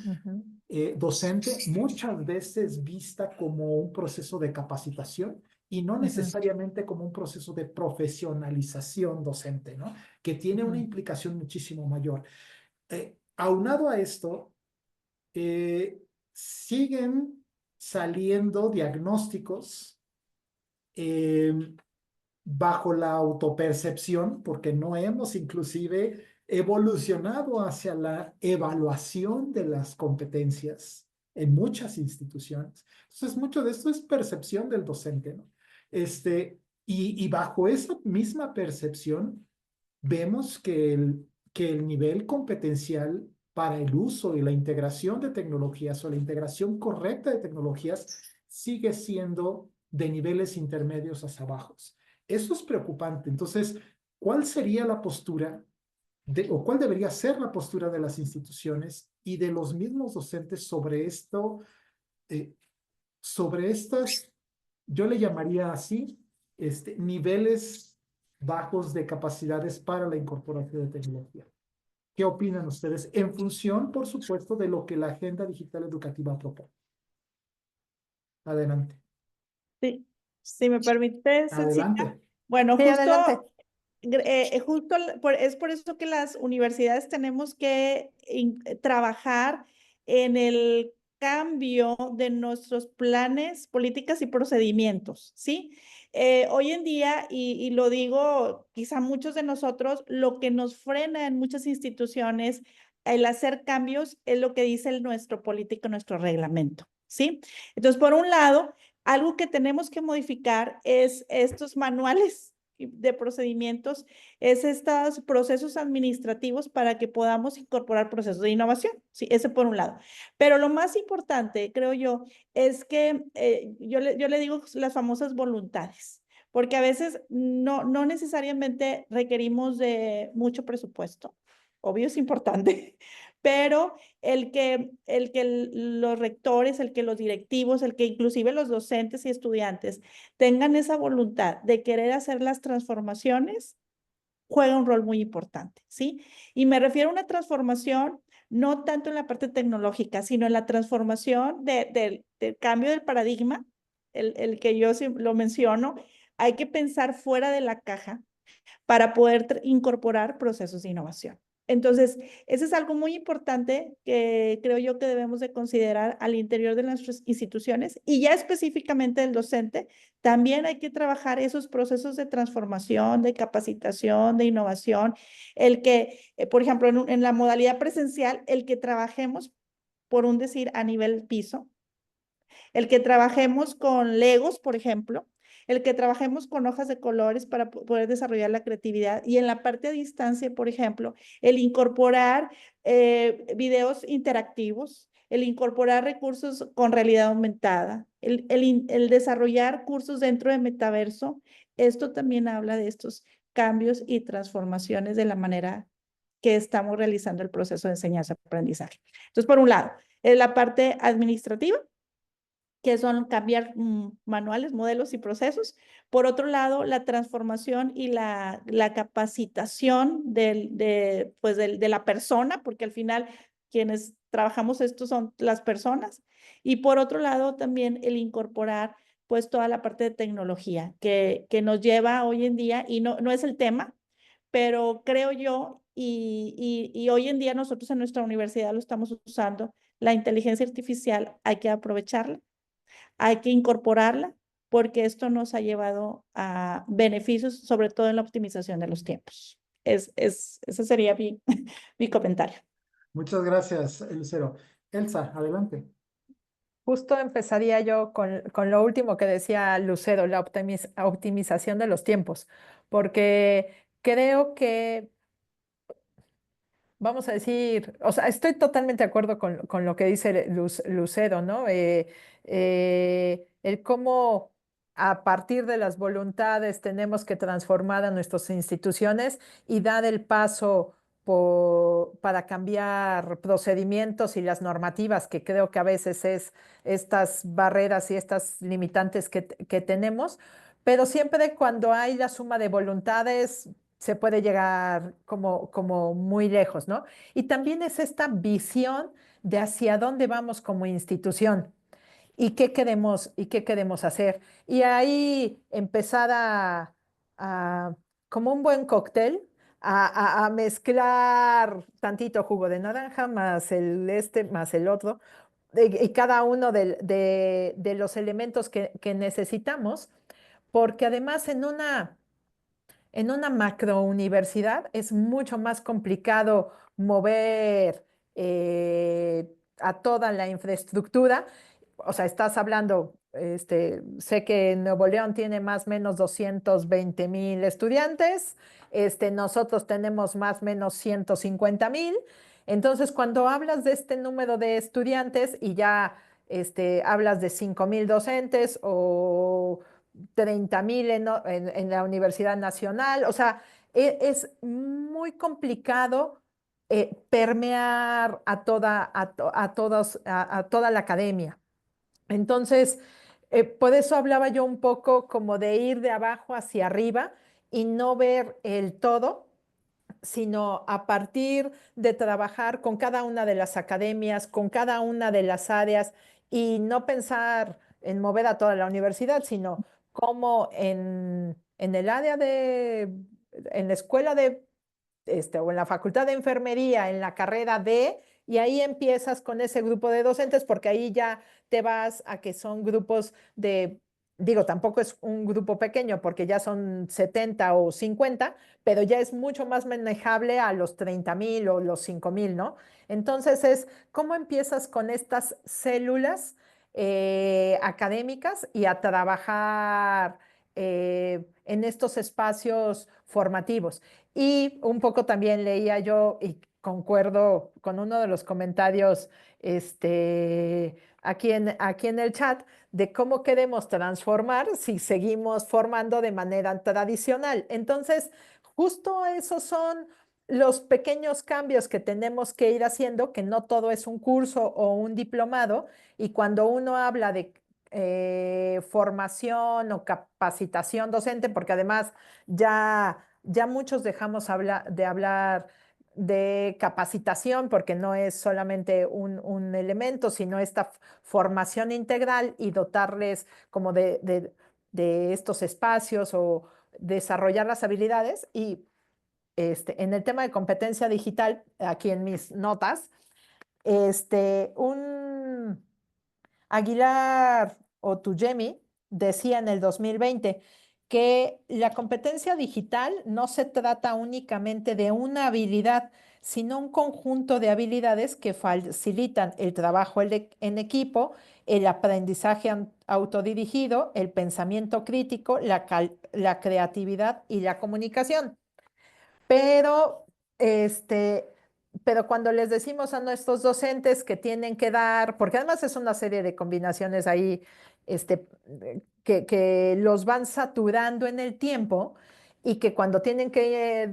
docente, muchas veces vista como un proceso de capacitación y no necesariamente como un proceso de profesionalización docente, ¿no? Que tiene una implicación muchísimo mayor. Aunado a esto, siguen saliendo diagnósticos bajo la autopercepción, porque no hemos inclusive evolucionado hacia la evaluación de las competencias en muchas instituciones. Entonces, mucho de esto es percepción del docente, ¿no? Y bajo esa misma percepción, vemos que el nivel competencial para el uso y la integración de tecnologías o la integración correcta de tecnologías sigue siendo de niveles intermedios hacia bajos. Eso es preocupante. Entonces, ¿cuál sería la postura o cuál debería ser la postura de las instituciones y de los mismos docentes sobre esto, sobre estas, yo le llamaría así, niveles bajos de capacidades para la incorporación de tecnología? ¿Qué opinan ustedes? En función, por supuesto, de lo que la Agenda Digital Educativa propone. Adelante. Sí, si me permite, Cecilia. Adelante. Bueno, Sí, adelante. es por eso que las universidades tenemos que trabajar en el cambio de nuestros planes, políticas y procedimientos, ¿sí? Hoy en día, y lo digo, quizá muchos de nosotros, lo que nos frena en muchas instituciones el hacer cambios es lo que dice nuestro político, nuestro reglamento, ¿sí? Entonces, por un lado, algo que tenemos que modificar es estos manuales de procedimientos, es estos procesos administrativos para que podamos incorporar procesos de innovación. Sí, ese por un lado. Pero lo más importante, creo yo, es que yo le digo las famosas voluntades, porque a veces no necesariamente requerimos de mucho presupuesto. Obvio es importante, pero los rectores, el que los directivos, el que inclusive los docentes y estudiantes tengan esa voluntad de querer hacer las transformaciones, juega un rol muy importante, ¿sí? Y me refiero a una transformación no tanto en la parte tecnológica, sino en la transformación del cambio del paradigma, el que yo lo menciono. Hay que pensar fuera de la caja para poder incorporar procesos de innovación. Entonces, eso es algo muy importante que creo yo que debemos de considerar al interior de nuestras instituciones y ya específicamente del docente. También hay que trabajar esos procesos de transformación, de capacitación, de innovación. El que, por ejemplo, en la modalidad presencial, el que trabajemos, por un decir, a nivel piso, el que trabajemos con Legos, por ejemplo, el que trabajemos con hojas de colores para poder desarrollar la creatividad y en la parte a distancia, por ejemplo, el incorporar videos interactivos, el incorporar recursos con realidad aumentada, el desarrollar cursos dentro de metaverso. Esto también habla de estos cambios y transformaciones de la manera que estamos realizando el proceso de enseñanza-aprendizaje. Entonces, por un lado, es la parte administrativa, que son cambiar manuales, modelos y procesos. Por otro lado, la transformación y la capacitación de la persona, porque al final quienes trabajamos esto son las personas. Y por otro lado, también el incorporar pues toda la parte de tecnología que nos lleva hoy en día, y no es el tema, pero creo yo, y hoy en día nosotros en nuestra universidad lo estamos usando, la inteligencia artificial hay que aprovecharla, hay que incorporarla, porque esto nos ha llevado a beneficios, sobre todo en la optimización de los tiempos. Ese sería mi, mi comentario. Muchas gracias, Lucero. Elsa, adelante. Justo empezaría yo con lo último que decía Lucero, la optimización de los tiempos, porque creo que vamos a decir, o sea, estoy totalmente de acuerdo con lo que dice Lucero, ¿no? El cómo a partir de las voluntades tenemos que transformar a nuestras instituciones y dar el paso para cambiar procedimientos y las normativas, que creo que a veces es estas barreras y estas limitantes que tenemos, pero siempre cuando hay la suma de voluntades se puede llegar como muy lejos, ¿no? Y también es esta visión de hacia dónde vamos como institución y qué queremos hacer. Y ahí empezar a como un buen cóctel, a mezclar tantito jugo de naranja más el este, más el otro, y cada uno de los elementos que necesitamos, porque además en una macrouniversidad es mucho más complicado mover a toda la infraestructura. O sea, estás hablando, sé que Nuevo León tiene más o menos 220,000 estudiantes, nosotros tenemos más o menos 150,000. Entonces, cuando hablas de este número de estudiantes y ya hablas de 5,000 docentes o 30,000 en la Universidad Nacional. O sea, es muy complicado permear a toda la academia. Entonces, por eso hablaba yo un poco como de ir de abajo hacia arriba y no ver el todo, sino a partir de trabajar con cada una de las academias, con cada una de las áreas y no pensar en mover a toda la universidad, sino como en el área en la escuela o en la facultad de enfermería, en la carrera de, y ahí empiezas con ese grupo de docentes, porque ahí ya te vas a que son grupos digo, tampoco es un grupo pequeño, porque ya son 70 o 50, pero ya es mucho más manejable a los 30,000 o los 5,000, ¿no? Entonces ¿cómo empiezas con estas células académicas y a trabajar en estos espacios formativos? Y un poco también leía yo y concuerdo con uno de los comentarios aquí en el chat de cómo queremos transformar si seguimos formando de manera tradicional. Entonces, justo esos son los pequeños cambios que tenemos que ir haciendo, que no todo es un curso o un diplomado, y cuando uno habla de formación o capacitación docente, porque además ya muchos dejamos de hablar de capacitación porque no es solamente un elemento, sino esta formación integral y dotarles como de estos espacios o desarrollar las habilidades. Y en el tema de competencia digital, aquí en mis notas, un Aguilar Otuyemi decía en el 2020 que la competencia digital no se trata únicamente de una habilidad, sino un conjunto de habilidades que facilitan el trabajo en equipo, el aprendizaje autodirigido, el pensamiento crítico, la creatividad y la comunicación. Pero, este, pero cuando les decimos a nuestros docentes que tienen que dar, porque además es una serie de combinaciones ahí, que los van saturando en el tiempo y que cuando tienen que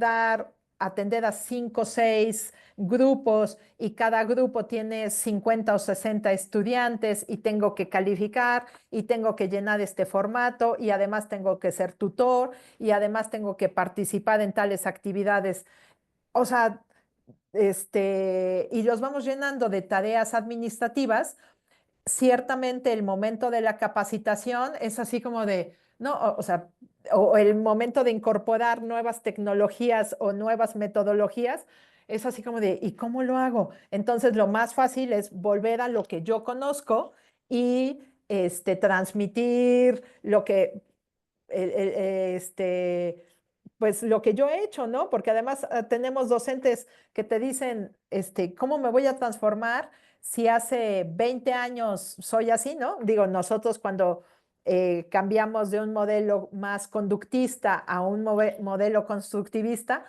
atender a 5 o 6 grupos y cada grupo tiene 50 o 60 estudiantes y tengo que calificar y tengo que llenar este formato y además tengo que ser tutor y además tengo que participar en tales actividades. O sea, y los vamos llenando de tareas administrativas. Ciertamente el momento de la capacitación es así como de, no, o sea, o el momento de incorporar nuevas tecnologías o nuevas metodologías, es así como de, ¿y cómo lo hago? Entonces lo más fácil es volver a lo que yo conozco y transmitir lo que, el- el- este, pues lo que yo he hecho, ¿no? Porque además tenemos docentes que te dicen, ¿cómo me voy a transformar si hace 20 años soy así, ¿no? Digo, nosotros cuando cambiamos de un modelo más conductista a un modelo constructivista,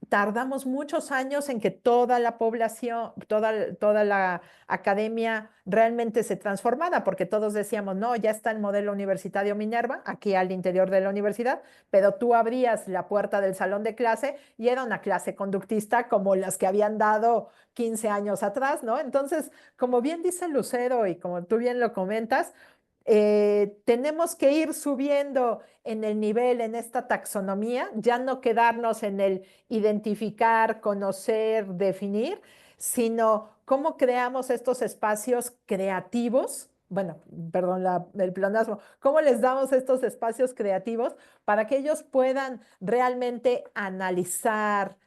tardamos muchos años en que toda la población, toda la academia realmente se transformara, porque todos decíamos, no, ya está el modelo universitario Minerva, aquí al interior de la universidad, pero tú abrías la puerta del salón de clase y era una clase conductista como las que habían dado 15 años atrás, ¿no? Entonces, como bien dice Lucero y como tú bien lo comentas, tenemos que ir subiendo en el nivel, en esta taxonomía, ya no quedarnos en el identificar, conocer, definir, sino cómo creamos estos espacios creativos. Bueno, perdón el pleonasmo. ¿Cómo les damos estos espacios creativos para que ellos puedan realmente analizar,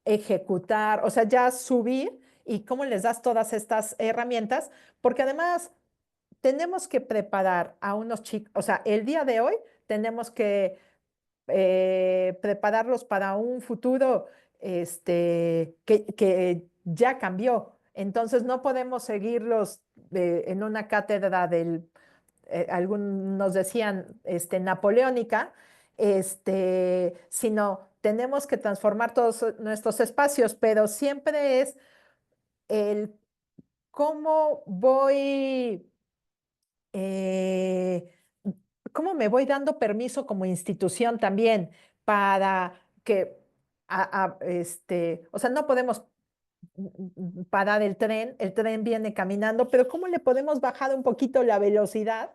ejecutar, o sea, ya subir y cómo les das todas estas herramientas? Porque además tenemos que preparar a unos chicos, o sea, el día de hoy tenemos que prepararlos para un futuro que ya cambió. Entonces no podemos seguirlos en una cátedra algunos decían, napoleónica, sino tenemos que transformar todos nuestros espacios, pero siempre es el cómo voy eh, ¿cómo me voy dando permiso como institución también para que, o sea, no podemos parar el tren viene caminando, pero ¿cómo le podemos bajar un poquito la velocidad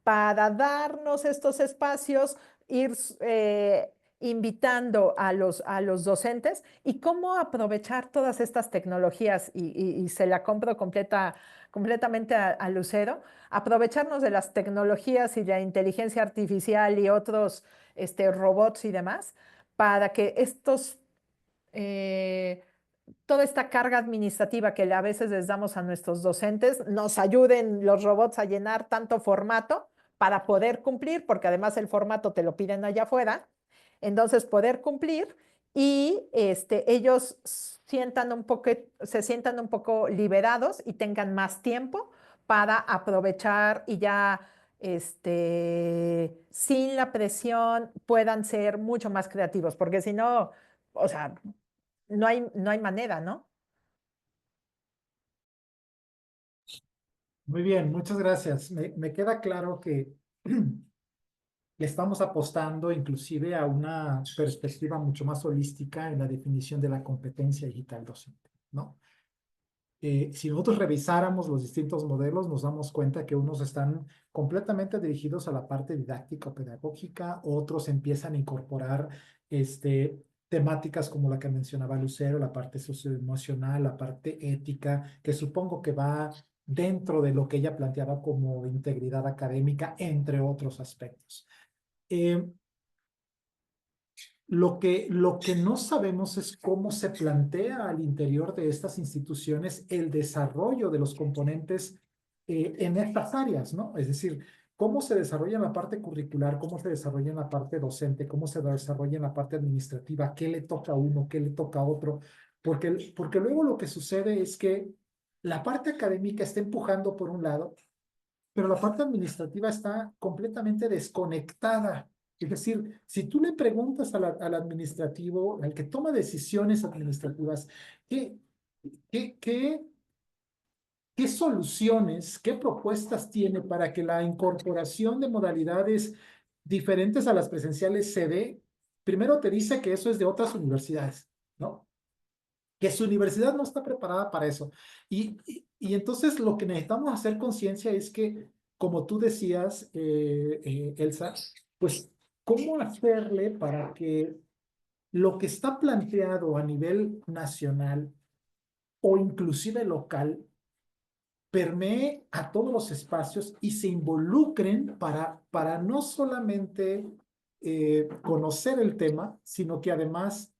para darnos estos espacios, ir invitando a los docentes y cómo aprovechar todas estas tecnologías? Y se la compro completamente a Lucero, aprovecharnos de las tecnologías y la inteligencia artificial y otros robots y demás, para que eh, toda esta carga administrativa que a veces les damos a nuestros docentes, nos ayuden los robots a llenar tanto formato para poder cumplir, porque además el formato te lo piden allá afuera, entonces poder cumplir y ellos se sientan un poco liberados y tengan más tiempo para aprovechar y ya sin la presión puedan ser mucho más creativos, porque si no, o sea, no hay manera, ¿no? Muy bien, muchas gracias. Me queda claro que le estamos apostando inclusive a una perspectiva mucho más holística en la definición de la competencia digital docente, ¿no? Si nosotros revisáramos los distintos modelos, nos damos cuenta que unos están completamente dirigidos a la parte didáctica o pedagógica, otros empiezan a incorporar temáticas como la que mencionaba Lucero, la parte socioemocional, la parte ética, que supongo que va dentro de lo que ella planteaba como integridad académica, entre otros aspectos. Eh, lo que no sabemos es cómo se plantea al interior de estas instituciones el desarrollo de los componentes en estas áreas, ¿no? Es decir, cómo se desarrolla en la parte curricular, cómo se desarrolla en la parte docente, cómo se desarrolla en la parte administrativa, qué le toca a uno, qué le toca a otro, porque luego lo que sucede es que la parte académica está empujando por un lado, pero la parte administrativa está completamente desconectada. Es decir, si tú le preguntas al administrativo, al que toma decisiones administrativas, ¿qué, qué, qué, qué soluciones, qué propuestas tiene para que la incorporación de modalidades diferentes a las presenciales se dé? Primero te dice que eso es de otras universidades, ¿no? Que su universidad no está preparada para eso. Y entonces lo que necesitamos hacer conciencia es que, como tú decías, Elsa, pues, ¿cómo hacerle para que lo que está planteado a nivel nacional o inclusive local permee a todos los espacios y se involucren para no solamente conocer el tema, sino que además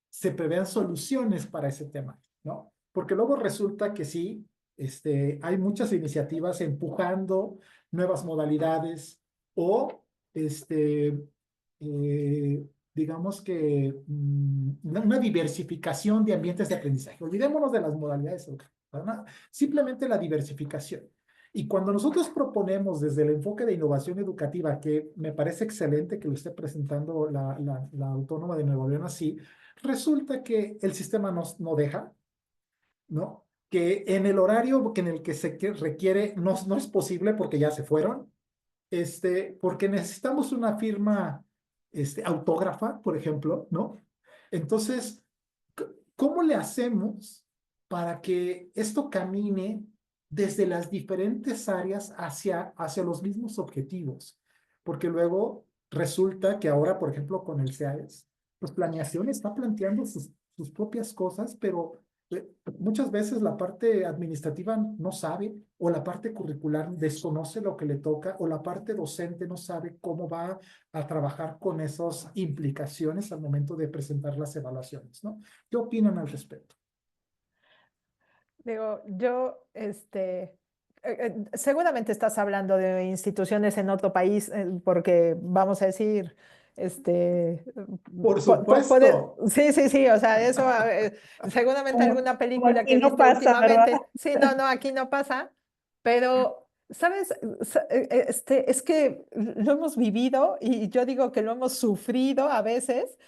se prevean soluciones para ese tema, ¿no? Porque luego resulta que sí, hay muchas iniciativas empujando nuevas modalidades o, digamos que una diversificación de ambientes de aprendizaje. Olvidémonos de las modalidades educativas, simplemente la diversificación. Y cuando nosotros proponemos desde el enfoque de innovación educativa, que me parece excelente que lo esté presentando la Autónoma de Nuevo León así, resulta que el sistema no deja, ¿no? Que en el horario en el que se requiere no es posible porque ya se fueron, porque necesitamos una firma autógrafa, por ejemplo, ¿no? Entonces, ¿cómo le hacemos para que esto camine desde las diferentes áreas hacia los mismos objetivos? Porque luego resulta que ahora, por ejemplo, con el CEAES, pues planeación está planteando sus propias cosas, pero muchas veces la parte administrativa no sabe, o la parte curricular desconoce lo que le toca, o la parte docente no sabe cómo va a trabajar con esas implicaciones al momento de presentar las evaluaciones, ¿no? ¿Qué opinan al respecto? Digo, yo, seguramente estás hablando de instituciones en otro país, porque vamos a decir, Por supuesto. sí, sí, sí, o sea, eso, seguramente alguna Como película aquí que no viste pasa, ¿verdad? últimamente, sí, no, no, aquí no pasa, pero, ¿sabes? Es que lo hemos vivido y yo digo que lo hemos sufrido a veces,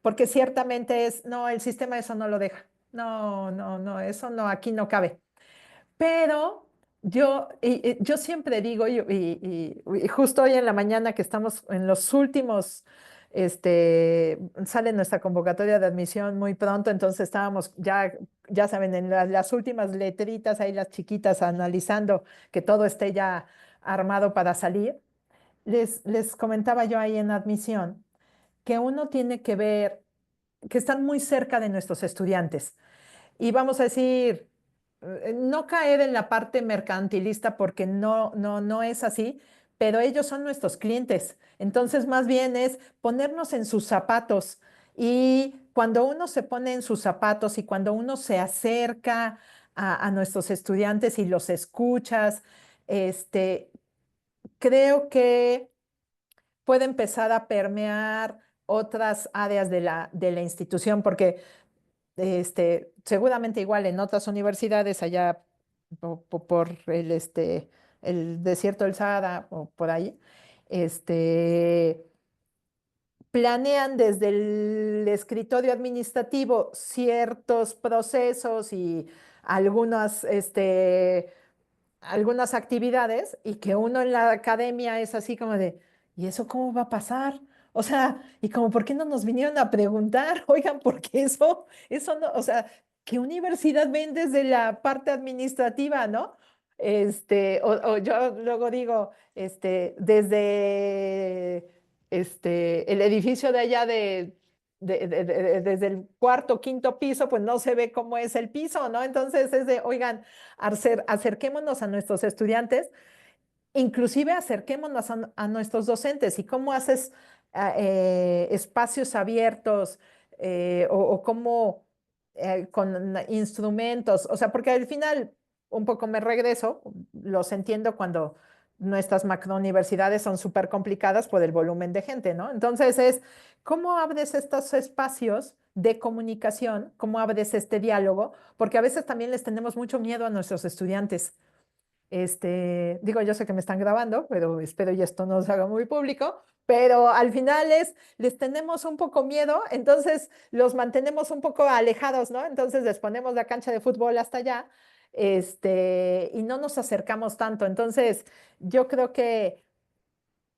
porque ciertamente no, el sistema eso no lo deja. No, no, no, eso no, aquí no cabe. Pero yo siempre digo, y justo hoy en la mañana que estamos en los últimos, sale nuestra convocatoria de admisión muy pronto, entonces estábamos ya saben, en las últimas letritas, ahí las chiquitas, analizando que todo esté ya armado para salir. Les comentaba yo ahí en admisión que uno tiene que ver que están muy cerca de nuestros estudiantes. Y vamos a decir, no caer en la parte mercantilista porque no, no, no es así, pero ellos son nuestros clientes. Entonces, más bien es ponernos en sus zapatos. Y cuando uno se pone en sus zapatos y cuando uno se acerca a nuestros estudiantes y los escuchas, creo que puede empezar a permear otras áreas de la institución, porque seguramente igual en otras universidades allá por el desierto del Sahara o por ahí, este, planean desde el escritorio administrativo ciertos procesos y algunas, algunas actividades y que uno en la academia es así como de, ¿y eso cómo va a pasar? O sea, y como, ¿por qué no nos vinieron a preguntar? Oigan, porque eso no, o sea, ¿qué universidad ven desde la parte administrativa, no? O yo luego digo, desde el edificio de allá desde el cuarto, quinto piso, pues no se ve cómo es el piso, ¿no? Entonces es de, oigan, acerquémonos a nuestros estudiantes, inclusive acerquémonos a nuestros docentes y cómo haces espacios abiertos o cómo con instrumentos, o sea, porque al final un poco me regreso, los entiendo cuando nuestras macrouniversidades son súper complicadas por el volumen de gente, ¿no? Entonces es, ¿cómo abres estos espacios de comunicación? ¿Cómo abres este diálogo? Porque a veces también les tenemos mucho miedo a nuestros estudiantes. Digo, yo sé que me están grabando, pero espero y esto no se haga muy público, pero al final les tenemos un poco miedo, entonces los mantenemos un poco alejados, ¿no? Entonces les ponemos la cancha de fútbol hasta allá, y no nos acercamos tanto. Entonces, yo creo que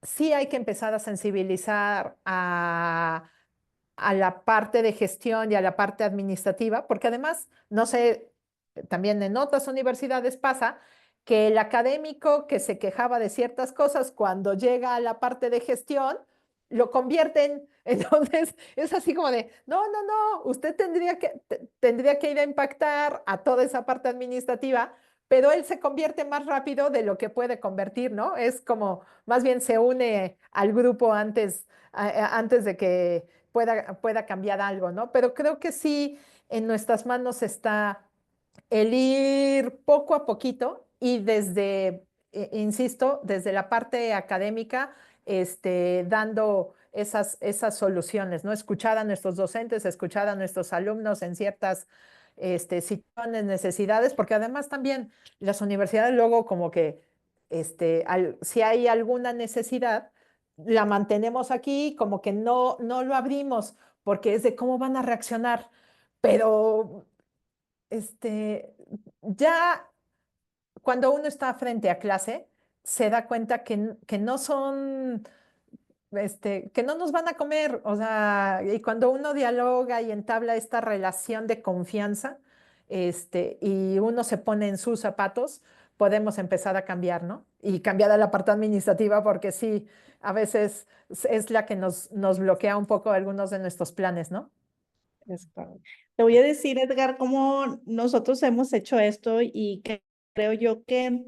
sí hay que empezar a sensibilizar a la parte de gestión y a la parte administrativa, porque además, no sé, también en otras universidades pasa que el académico que se quejaba de ciertas cosas cuando llega a la parte de gestión, lo convierten. Entonces, es así como de, no, no, no, usted tendría que ir a impactar a toda esa parte administrativa, pero él se convierte más rápido de lo que puede convertir, ¿no? Es como, más bien se une al grupo antes de que pueda cambiar algo, ¿no? Pero creo que sí, en nuestras manos está el ir poco a poquito y insisto, desde la parte académica, dando esas soluciones, ¿no? Escuchar a nuestros docentes, escuchar a nuestros alumnos en ciertas situaciones, necesidades, porque además también las universidades luego como que si hay alguna necesidad, la mantenemos aquí, como que no lo abrimos, porque es de cómo van a reaccionar, pero ya cuando uno está frente a clase, se da cuenta que no son, que no nos van a comer, o sea, y cuando uno dialoga y entabla esta relación de confianza, y uno se pone en sus zapatos, podemos empezar a cambiar, ¿no? Y cambiar a la parte administrativa, porque sí, a veces es la que nos bloquea un poco algunos de nuestros planes, ¿no? Es correcto. Te voy a decir, Edgar, cómo nosotros hemos hecho esto y que creo yo que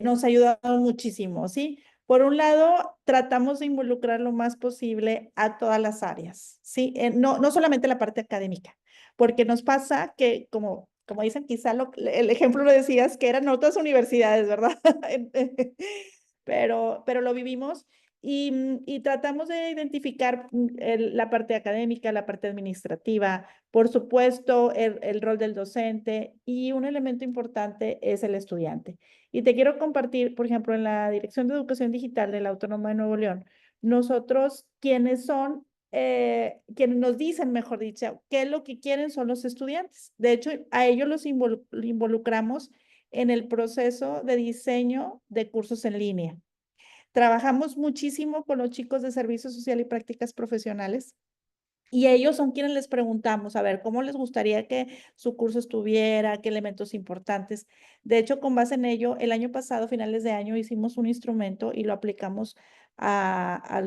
nos ha ayudado muchísimo, ¿sí? Por un lado, tratamos de involucrar lo más posible a todas las áreas, ¿sí? No solamente la parte académica, porque nos pasa que, como dicen, quizá el ejemplo lo decías, que eran otras universidades, ¿verdad? Pero lo vivimos y tratamos de identificar la parte académica, la parte administrativa, por supuesto, el rol del docente y un elemento importante es el estudiante. Y te quiero compartir, por ejemplo, en la Dirección de Educación Digital de la Autónoma de Nuevo León, nosotros quienes nos dicen, mejor dicho, qué es lo que quieren son los estudiantes. De hecho, a ellos los involucramos en el proceso de diseño de cursos en línea. Trabajamos muchísimo con los chicos de Servicio Social y Prácticas Profesionales y ellos son quienes les preguntamos, a ver, ¿cómo les gustaría que su curso estuviera? ¿Qué elementos importantes? De hecho, con base en ello, el año pasado, finales de año, hicimos un instrumento y lo aplicamos a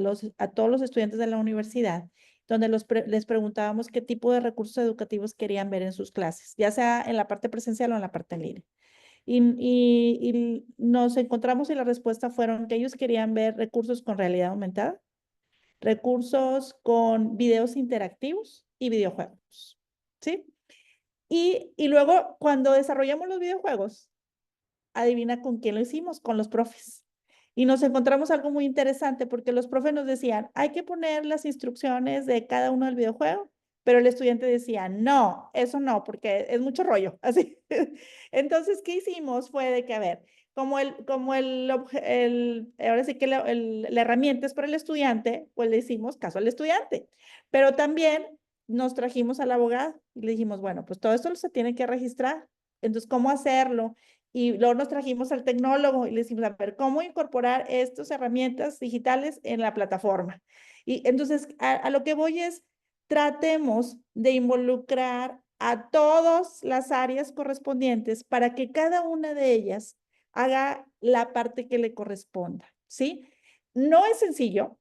todos los estudiantes de la universidad, donde les preguntábamos qué tipo de recursos educativos querían ver en sus clases, ya sea en la parte presencial o en la parte en línea. Y nos encontramos y la respuesta fueron que ellos querían ver recursos con realidad aumentada, recursos con videos interactivos y videojuegos, ¿sí? Y luego, cuando desarrollamos los videojuegos, adivina con quién lo hicimos, con los profes. Y nos encontramos algo muy interesante porque los profes nos decían, hay que poner las instrucciones de cada uno del videojuego, pero el estudiante decía, no, eso no, porque es mucho rollo, así. Entonces, ¿qué hicimos? Fue de que, a ver, ahora sí que la herramienta es para el estudiante, pues le hicimos caso al estudiante, pero también nos trajimos al abogado y le dijimos, bueno, pues todo esto se tiene que registrar, entonces, ¿cómo hacerlo? Y luego nos trajimos al tecnólogo y le decimos, a ver, ¿cómo incorporar estas herramientas digitales en la plataforma? Y entonces, a lo que voy es, tratemos de involucrar a todas las áreas correspondientes para que cada una de ellas haga la parte que le corresponda, ¿sí? No es sencillo,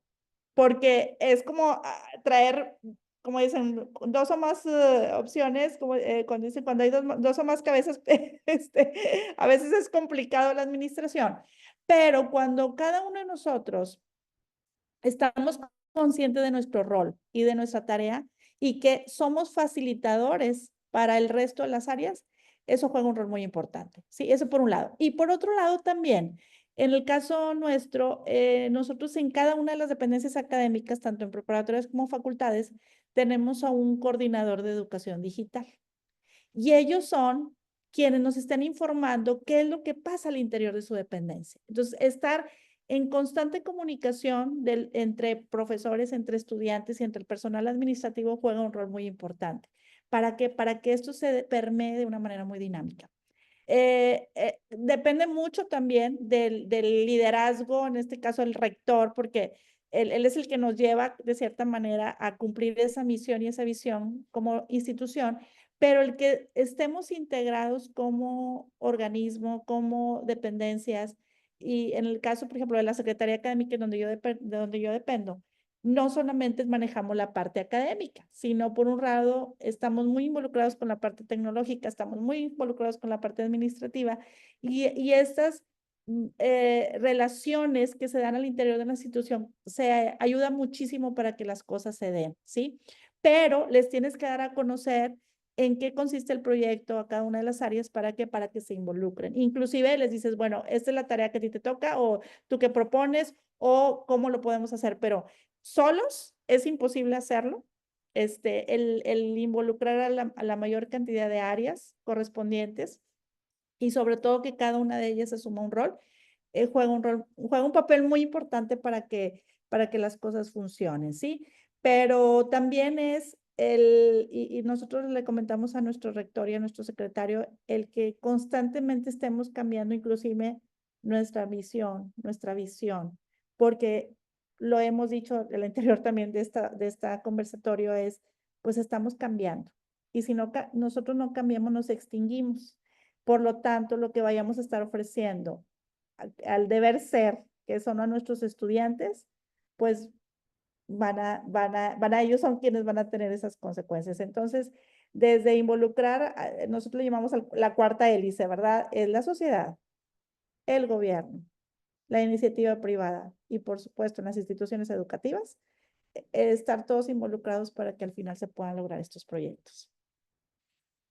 porque es como traer, como dicen, dos o más opciones, como cuando dicen, cuando hay dos o más cabezas, a veces es complicado la administración, pero cuando cada uno de nosotros estamos conscientes de nuestro rol y de nuestra tarea y que somos facilitadores para el resto de las áreas, eso juega un rol muy importante. Sí, eso por un lado. Y por otro lado también, en el caso nuestro, nosotros en cada una de las dependencias académicas, tanto en preparatorias como facultades, tenemos a un coordinador de educación digital. Y ellos son quienes nos están informando qué es lo que pasa al interior de su dependencia. Entonces, estar en constante comunicación entre profesores, entre estudiantes y entre el personal administrativo juega un rol muy importante. Para que esto se permee de una manera muy dinámica. Depende mucho también del liderazgo, en este caso el rector, porque él es el que nos lleva de cierta manera a cumplir esa misión y esa visión como institución, pero el que estemos integrados como organismo, como dependencias, y en el caso, por ejemplo, de la Secretaría Académica, de donde yo dependo, no solamente manejamos la parte académica, sino por un lado estamos muy involucrados con la parte tecnológica, estamos muy involucrados con la parte administrativa y estas relaciones que se dan al interior de la institución se ayudan muchísimo para que las cosas se den, ¿sí? Pero les tienes que dar a conocer en qué consiste el proyecto a cada una de las áreas para que se involucren. Inclusive les dices, bueno, esta es la tarea que a ti te toca o tú qué propones o cómo lo podemos hacer, pero solos es imposible hacerlo. El involucrar a la mayor cantidad de áreas correspondientes y sobre todo que cada una de ellas asuma un rol, juega un papel muy importante para que las cosas funcionen, ¿sí? Pero también es y nosotros le comentamos a nuestro rector y a nuestro secretario, el que constantemente estemos cambiando inclusive nuestra visión, porque lo hemos dicho el anterior también de esta conversatorio es, pues estamos cambiando. Y si no, nosotros no cambiamos, nos extinguimos. Por lo tanto, lo que vayamos a estar ofreciendo al deber ser, que son a nuestros estudiantes, pues ellos son quienes van a tener esas consecuencias. Entonces, desde involucrar, nosotros le llamamos la cuarta hélice, ¿verdad? Es la sociedad, el gobierno, la iniciativa privada y, por supuesto, en las instituciones educativas, estar todos involucrados para que al final se puedan lograr estos proyectos.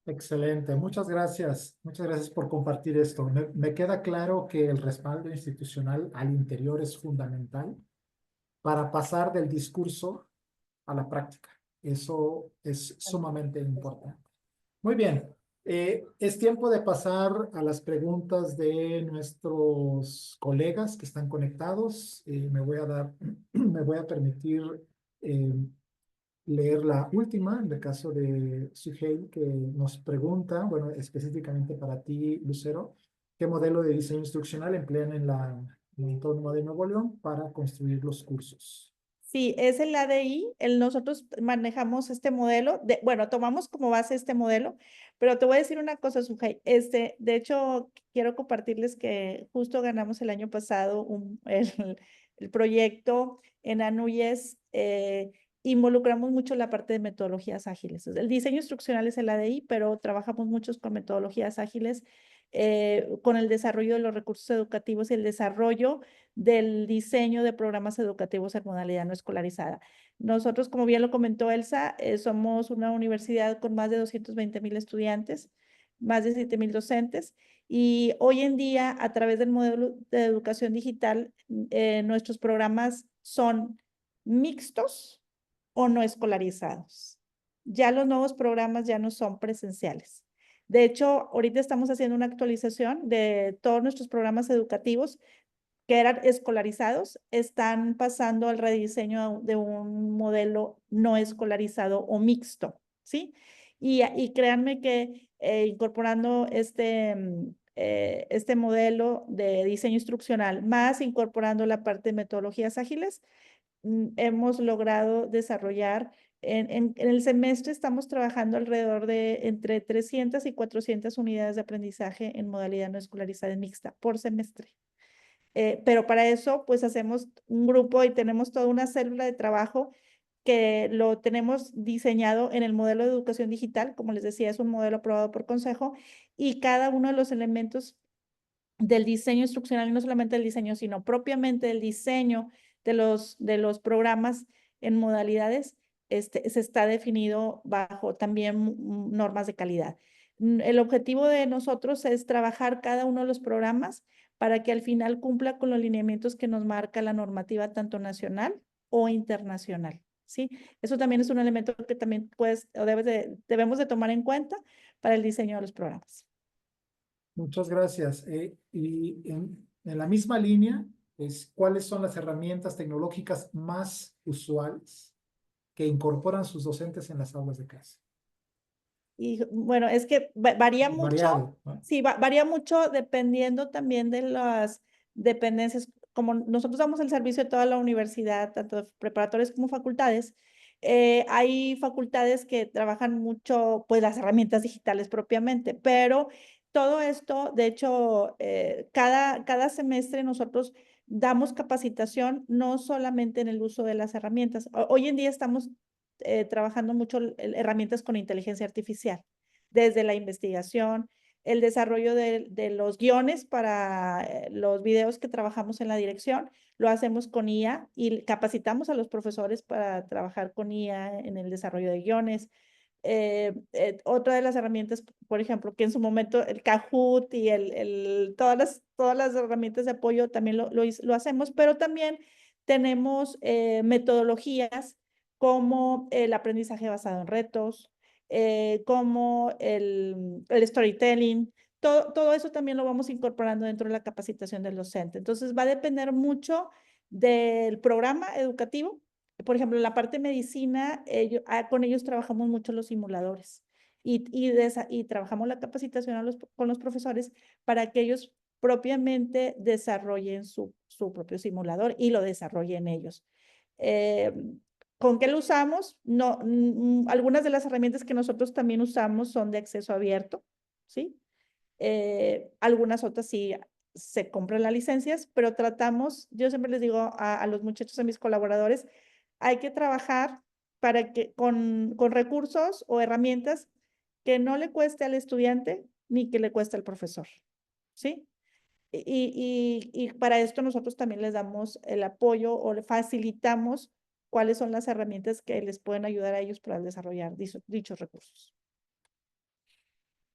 Excelente, muchas gracias. Muchas gracias por compartir esto. Me queda claro que el respaldo institucional al interior es fundamental para pasar del discurso a la práctica. Eso es sumamente importante. Muy bien, es tiempo de pasar a las preguntas de nuestros colegas que están conectados. Me voy a permitir eh, leer la última, en el caso de Suheil, que nos pregunta, bueno, específicamente para ti, Lucero, ¿qué modelo de diseño instruccional emplean en la Autónoma de Nuevo León para construir los cursos? Sí, es el ADI, nosotros manejamos este modelo, bueno, tomamos como base este modelo, pero te voy a decir una cosa, Sujay, de hecho, quiero compartirles que justo ganamos el año pasado el proyecto en ANUYES, involucramos mucho la parte de metodologías ágiles. El diseño instruccional es el ADI, pero trabajamos muchos con metodologías ágiles, con el desarrollo de los recursos educativos y el desarrollo del diseño de programas educativos en modalidad no escolarizada. Nosotros, como bien lo comentó Elsa, somos una universidad con más de 220,000 estudiantes, más de 7,000 docentes, y hoy en día, a través del modelo de educación digital, nuestros programas son mixtos o no escolarizados. Ya los nuevos programas ya no son presenciales. De hecho, ahorita estamos haciendo una actualización de todos nuestros programas educativos que eran escolarizados, están pasando al rediseño de un modelo no escolarizado o mixto, ¿sí? Y créanme que incorporando este modelo de diseño instruccional, más incorporando la parte de metodologías ágiles, hemos logrado desarrollar, en el semestre estamos trabajando alrededor de entre 300 y 400 unidades de aprendizaje en modalidad no escolarizada y mixta por semestre. Pero para eso, pues hacemos un grupo y tenemos toda una célula de trabajo que lo tenemos diseñado en el modelo de educación digital. Como les decía, es un modelo aprobado por consejo y cada uno de los elementos del diseño instruccional, y no solamente el diseño, sino propiamente el diseño de los programas en modalidades, se está definido bajo también normas de calidad. El objetivo de nosotros es trabajar cada uno de los programas para que al final cumpla con los lineamientos que nos marca la normativa tanto nacional o internacional, ¿sí? Eso también es un elemento que también debemos de tomar en cuenta para el diseño de los programas. Muchas gracias. Y en la misma línea, ¿cuáles son las herramientas tecnológicas más usuales que incorporan sus docentes en las aulas de clase? Y bueno, es que varía mucho, Variado, ¿no? sí, varía mucho dependiendo también de las dependencias. Como nosotros damos el servicio de toda la universidad, tanto de preparatorias como facultades, hay facultades que trabajan mucho, pues, las herramientas digitales propiamente, pero todo esto, de hecho, cada semestre nosotros damos capacitación no solamente en el uso de las herramientas. Hoy en día estamos trabajando mucho herramientas con inteligencia artificial, desde la investigación, el desarrollo de los guiones para los videos que trabajamos en la dirección, lo hacemos con IA y capacitamos a los profesores para trabajar con IA en el desarrollo de guiones. Otra de las herramientas, por ejemplo, que en su momento el Kahoot y todas las herramientas de apoyo también lo hacemos, pero también tenemos metodologías como el aprendizaje basado en retos, como el storytelling. Todo eso también lo vamos incorporando dentro de la capacitación del docente. Entonces, va a depender mucho del programa educativo. Por ejemplo, en la parte de medicina, con ellos trabajamos mucho los simuladores y trabajamos la capacitación con los profesores para que ellos propiamente desarrollen su propio simulador y lo desarrollen ellos. ¿Con qué lo usamos? No, algunas de las herramientas que nosotros también usamos son de acceso abierto, ¿sí? Algunas otras sí se compran las licencias, pero tratamos, yo siempre les digo a los muchachos, a mis colaboradores, hay que trabajar para que con recursos o herramientas que no le cueste al estudiante ni que le cueste al profesor, ¿sí? Y para esto nosotros también les damos el apoyo o le facilitamos cuáles son las herramientas que les pueden ayudar a ellos para desarrollar dichos recursos.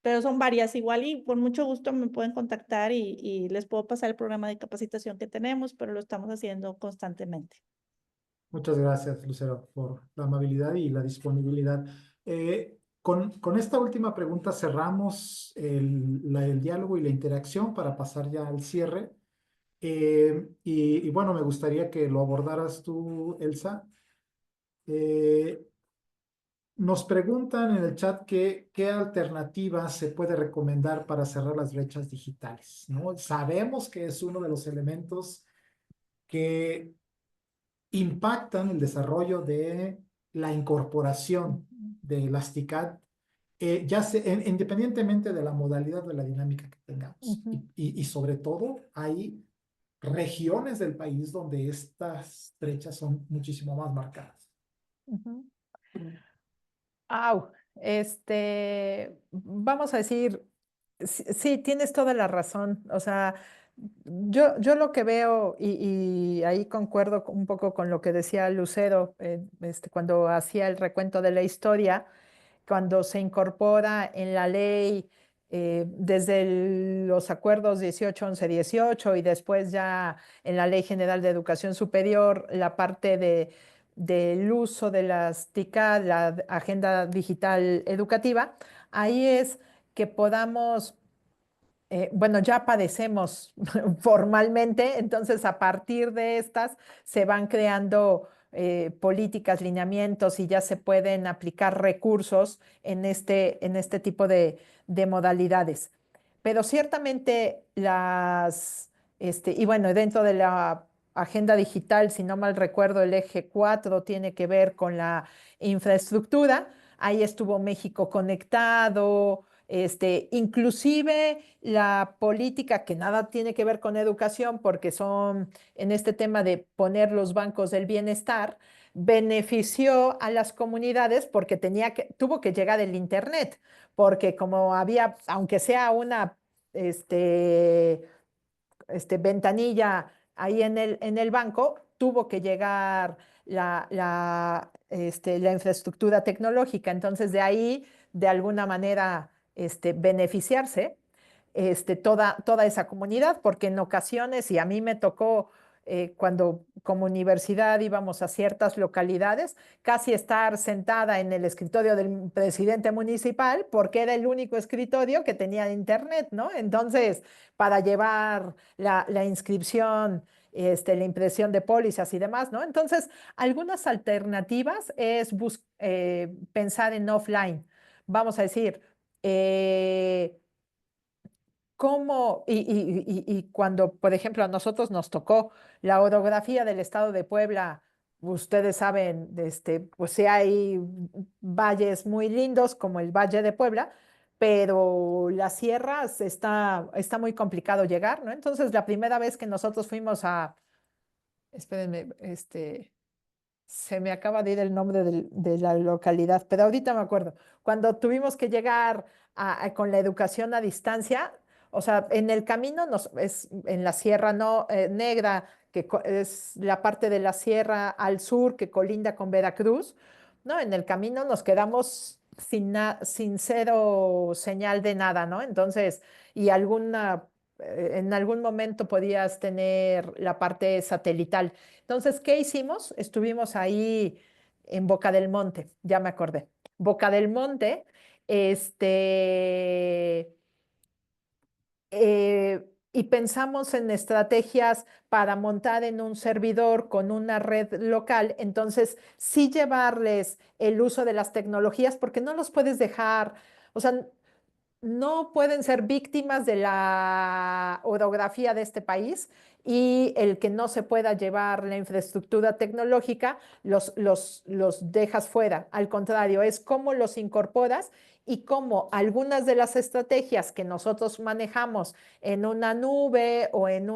Pero son varias igual y con mucho gusto me pueden contactar y les puedo pasar el programa de capacitación que tenemos, pero lo estamos haciendo constantemente. Muchas gracias, Lucero, por la amabilidad y la disponibilidad. Con esta última pregunta cerramos el diálogo y la interacción para pasar ya al cierre. Y bueno, me gustaría que lo abordaras tú, Elsa. Nos preguntan en el chat qué alternativas se puede recomendar para cerrar las brechas digitales, ¿no? Sabemos que es uno de los elementos que impactan el desarrollo de la incorporación de Elasticat, independientemente de la modalidad de la dinámica que tengamos. Y sobre todo, hay regiones del país donde estas brechas son muchísimo más marcadas. Vamos a decir, sí, tienes toda la razón. O sea, yo lo que veo, y ahí concuerdo un poco con lo que decía Lucero, cuando hacía el recuento de la historia, cuando se incorpora en la ley desde los acuerdos 18, 11, 18 y después ya en la Ley General de Educación Superior, la parte del uso de las TICAD, la Agenda Digital Educativa, ahí es que podamos bueno, ya padecemos formalmente, entonces a partir de estas se van creando políticas, lineamientos y ya se pueden aplicar recursos en este tipo de modalidades. Pero ciertamente y bueno, dentro de la agenda digital, si no mal recuerdo, el eje 4 tiene que ver con la infraestructura. Ahí estuvo México conectado, inclusive la política que nada tiene que ver con educación, porque son en este tema de poner los bancos del bienestar, benefició a las comunidades porque tuvo que llegar el Internet, porque como había, aunque sea una ventanilla ahí en el banco, tuvo que llegar la infraestructura tecnológica. Entonces, de ahí, de alguna manera, beneficiarse toda esa comunidad, porque en ocasiones, y a mí me tocó cuando como universidad íbamos a ciertas localidades, casi estar sentada en el escritorio del presidente municipal, porque era el único escritorio que tenía internet, ¿no? Entonces, para llevar la inscripción, la impresión de pólizas y demás, ¿no? Entonces, algunas alternativas es pensar en offline. Vamos a decir, cómo, y cuando, por ejemplo, a nosotros nos tocó la orografía del estado de Puebla, ustedes saben, pues sí hay valles muy lindos como el Valle de Puebla, pero las sierras está muy complicado llegar, ¿no? Entonces, la primera vez que nosotros fuimos espérenme, se me acaba de ir el nombre de la localidad, pero ahorita me acuerdo. Cuando tuvimos que llegar con la educación a distancia, o sea, en el camino es en la Sierra Negra, que es la parte de la sierra al sur que colinda con Veracruz, ¿no? En el camino nos quedamos sin cero señal de nada, ¿no? Entonces, y en algún momento podías tener la parte satelital. Entonces, ¿qué hicimos? Estuvimos ahí en Boca del Monte, ya me acordé. Boca del Monte, y pensamos en estrategias para montar en un servidor con una red local, entonces sí llevarles el uso de las tecnologías porque no los puedes dejar, o sea, no pueden ser víctimas de la orografía de este país y el que no se pueda llevar la infraestructura tecnológica los dejas fuera. Al contrario, es cómo los incorporas y cómo algunas de las estrategias que nosotros manejamos en una nube o en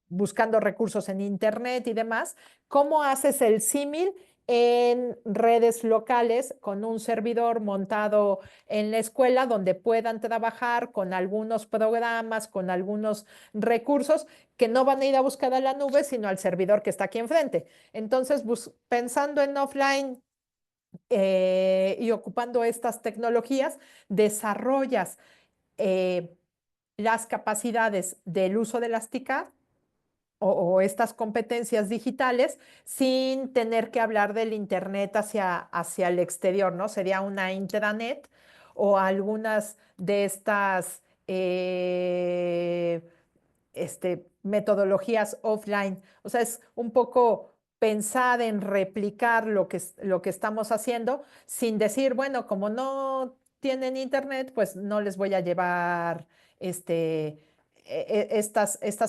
buscando recursos en Internet y demás, cómo haces el símil en redes locales con un servidor montado en la escuela donde puedan trabajar con algunos programas, con algunos recursos que no van a ir a buscar a la nube, sino al servidor que está aquí enfrente. Entonces, pensando en offline y ocupando estas tecnologías, desarrollas las capacidades del uso de las TICAD o estas competencias digitales sin tener que hablar del Internet hacia el exterior, ¿no? Sería una intranet o algunas de estas metodologías offline. O sea, es un poco pensar en replicar lo que estamos haciendo sin decir, bueno, como no tienen internet, pues no les voy a llevar estas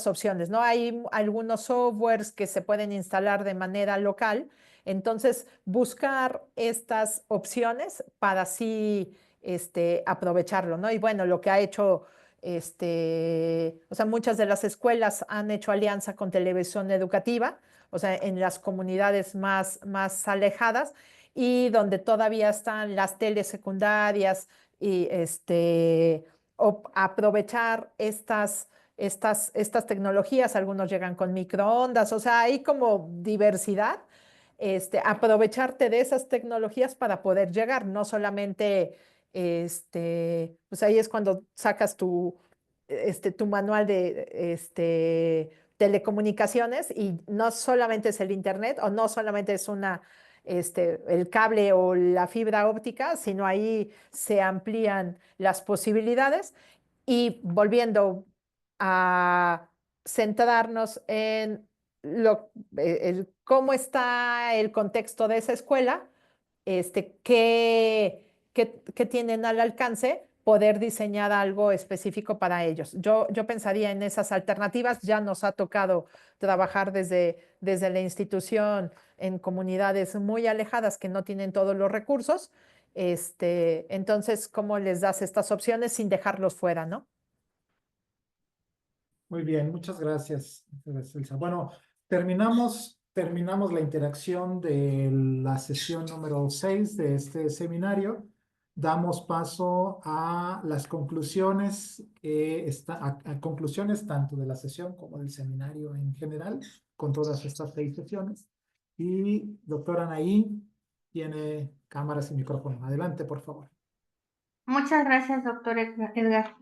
opciones, ¿no? Hay algunos softwares que se pueden instalar de manera local, entonces buscar estas opciones para así aprovecharlo, ¿no? Y bueno, lo que ha hecho o sea, muchas de las escuelas han hecho alianza con televisión educativa, o sea, en las comunidades más alejadas y donde todavía están las telesecundarias y aprovechar estas tecnologías, algunos llegan con microondas, o sea, hay como diversidad, aprovecharte de esas tecnologías para poder llegar, no solamente pues ahí es cuando sacas tu manual de telecomunicaciones y no solamente es el internet o no solamente es el cable o la fibra óptica, sino ahí se amplían las posibilidades y volviendo a centrarnos en cómo está el contexto de esa escuela, qué tienen al alcance, poder diseñar algo específico para ellos. Yo pensaría en esas alternativas. Ya nos ha tocado trabajar desde la institución en comunidades muy alejadas que no tienen todos los recursos. Entonces, ¿cómo les das estas opciones sin dejarlos fuera, no? Muy bien, muchas gracias, Elsa. Bueno, terminamos la interacción de la sesión número 6 de este seminario. Damos paso a las conclusiones, a conclusiones tanto de la sesión como del seminario en general, con todas estas 6 sesiones. Y doctora Anaí tiene cámaras y micrófono. Adelante, por favor. Muchas gracias, doctor Edgar.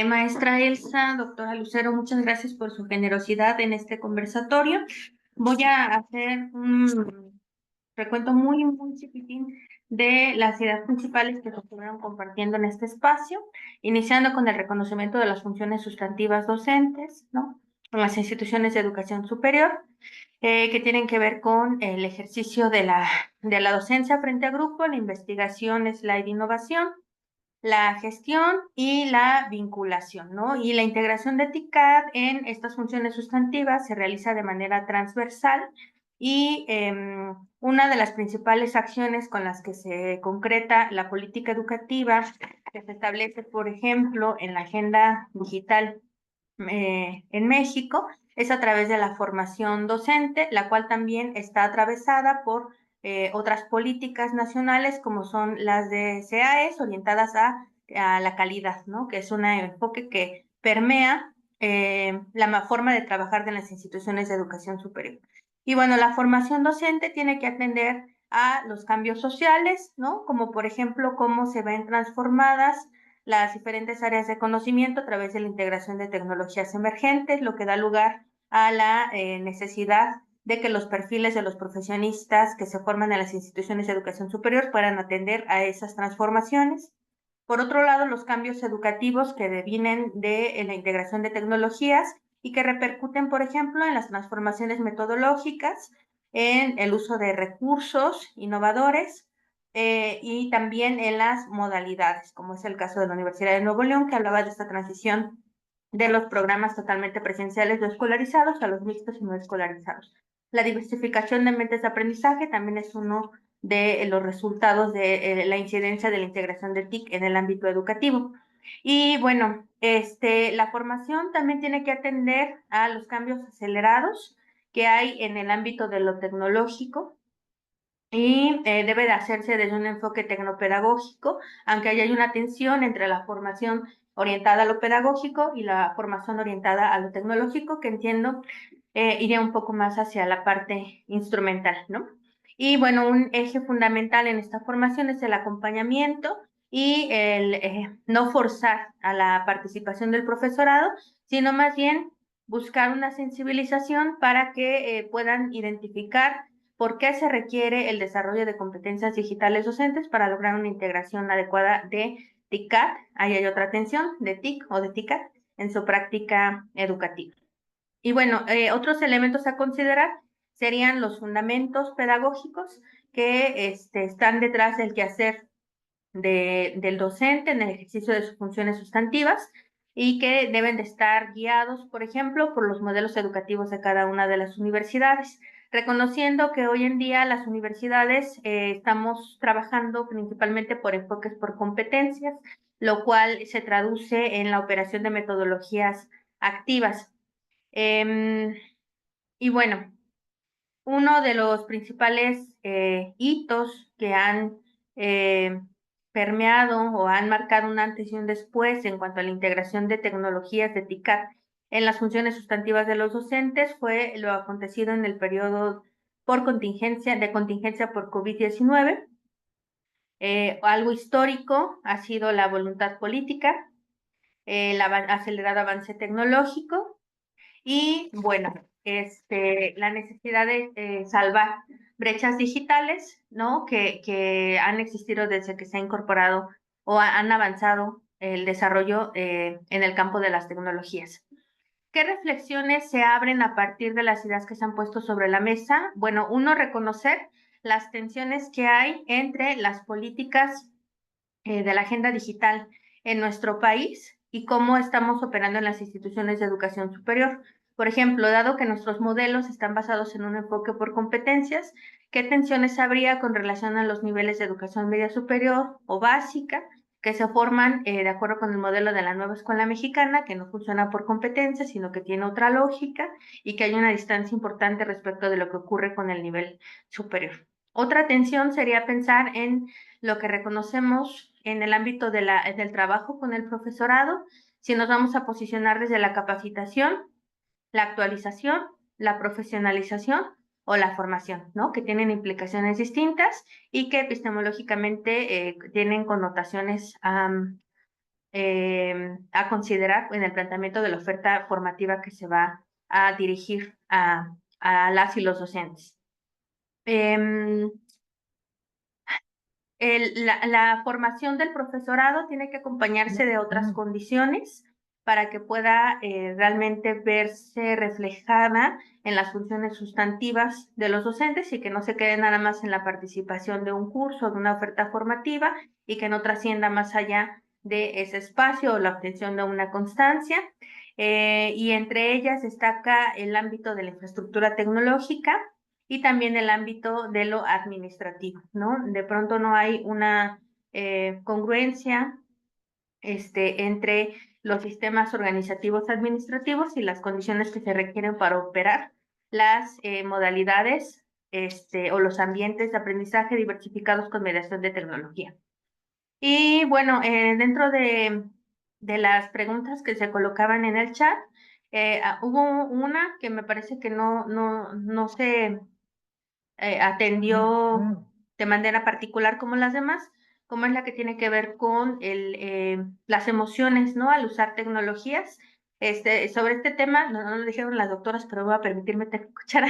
Maestra Elsa, doctora Lucero, muchas gracias por su generosidad en este conversatorio. Voy a hacer un recuento muy chiquitín de las ideas principales que se estuvieron compartiendo en este espacio, iniciando con el reconocimiento de las funciones sustantivas docentes, ¿no?, en las instituciones de educación superior, que tienen que ver con el ejercicio de la docencia frente a grupo, la investigación, la innovación, la gestión y la vinculación, ¿no? Y la integración de TICAD en estas funciones sustantivas se realiza de manera transversal y una de las principales acciones con las que se concreta la política educativa que se establece, por ejemplo, en la agenda digital en México, es a través de la formación docente, la cual también está atravesada por otras políticas nacionales como son las de CAES orientadas a la calidad, ¿no? Que es un enfoque que permea la forma de trabajar de las instituciones de educación superior. Y bueno, la formación docente tiene que atender a los cambios sociales, ¿no? Como por ejemplo, cómo se ven transformadas las diferentes áreas de conocimiento a través de la integración de tecnologías emergentes, lo que da lugar a la necesidad de que los perfiles de los profesionistas que se forman en las instituciones de educación superior puedan atender a esas transformaciones. Por otro lado, los cambios educativos que devienen de la integración de tecnologías y que repercuten, por ejemplo, en las transformaciones metodológicas, en el uso de recursos innovadores y también en las modalidades, como es el caso de la Universidad de Nuevo León, que hablaba de esta transición de los programas totalmente presenciales no escolarizados a los mixtos y no escolarizados. La diversificación de mentes de aprendizaje también es uno de los resultados de la incidencia de la integración del TIC en el ámbito educativo. Y bueno, la formación también tiene que atender a los cambios acelerados que hay en el ámbito de lo tecnológico y debe de hacerse desde un enfoque tecnopedagógico, aunque hay una tensión entre la formación orientada a lo pedagógico y la formación orientada a lo tecnológico, que entiendo iría un poco más hacia la parte instrumental, ¿no? Y bueno, un eje fundamental en esta formación es el acompañamiento y el no forzar a la participación del profesorado, sino más bien buscar una sensibilización para que puedan identificar por qué se requiere el desarrollo de competencias digitales docentes para lograr una integración adecuada de TICAT, ahí hay otra atención, de TIC o de TICAT en su práctica educativa. Y bueno, otros elementos a considerar serían los fundamentos pedagógicos que están detrás del quehacer del docente en el ejercicio de sus funciones sustantivas y que deben de estar guiados, por ejemplo, por los modelos educativos de cada una de las universidades, reconociendo que hoy en día las universidades estamos trabajando principalmente por enfoques por competencias, lo cual se traduce en la operación de metodologías activas. Y bueno, uno de los principales hitos que han permeado o han marcado un antes y un después en cuanto a la integración de tecnologías de TICAT en las funciones sustantivas de los docentes fue lo acontecido en el periodo por contingencia por COVID-19. Algo histórico ha sido la voluntad política, el acelerado avance tecnológico y bueno, la necesidad de salvar brechas digitales, ¿no? Que han existido desde que se ha incorporado o han avanzado el desarrollo en el campo de las tecnologías. ¿Qué reflexiones se abren a partir de las ideas que se han puesto sobre la mesa? Bueno, uno, reconocer las tensiones que hay entre las políticas de la agenda digital en nuestro país y cómo estamos operando en las instituciones de educación superior. Por ejemplo, dado que nuestros modelos están basados en un enfoque por competencias, ¿qué tensiones habría con relación a los niveles de educación media superior o básica que se forman de acuerdo con el modelo de la nueva escuela mexicana, que no funciona por competencias, sino que tiene otra lógica y que hay una distancia importante respecto de lo que ocurre con el nivel superior? Otra tensión sería pensar en lo que reconocemos en el ámbito del trabajo con el profesorado, si nos vamos a posicionar desde la capacitación, la actualización, la profesionalización o la formación, ¿no? Que tienen implicaciones distintas y que epistemológicamente tienen connotaciones a considerar en el planteamiento de la oferta formativa que se va a dirigir a las y los docentes. La formación del profesorado tiene que acompañarse de otras condiciones para que pueda realmente verse reflejada en las funciones sustantivas de los docentes y que no se quede nada más en la participación de un curso, de una oferta formativa y que no trascienda más allá de ese espacio o la obtención de una constancia. Y entre ellas destaca el ámbito de la infraestructura tecnológica y también el ámbito de lo administrativo, ¿no? De pronto no hay una congruencia entre los sistemas organizativos administrativos y las condiciones que se requieren para operar las modalidades o los ambientes de aprendizaje diversificados con mediación de tecnología. Y bueno, dentro de las preguntas que se colocaban en el chat, hubo una que me parece que no se atendió de manera particular como las demás, como es la que tiene que ver con las emociones, ¿no? Al usar tecnologías. Sobre este tema, no lo dijeron las doctoras, pero voy a permitirme tener cuchara.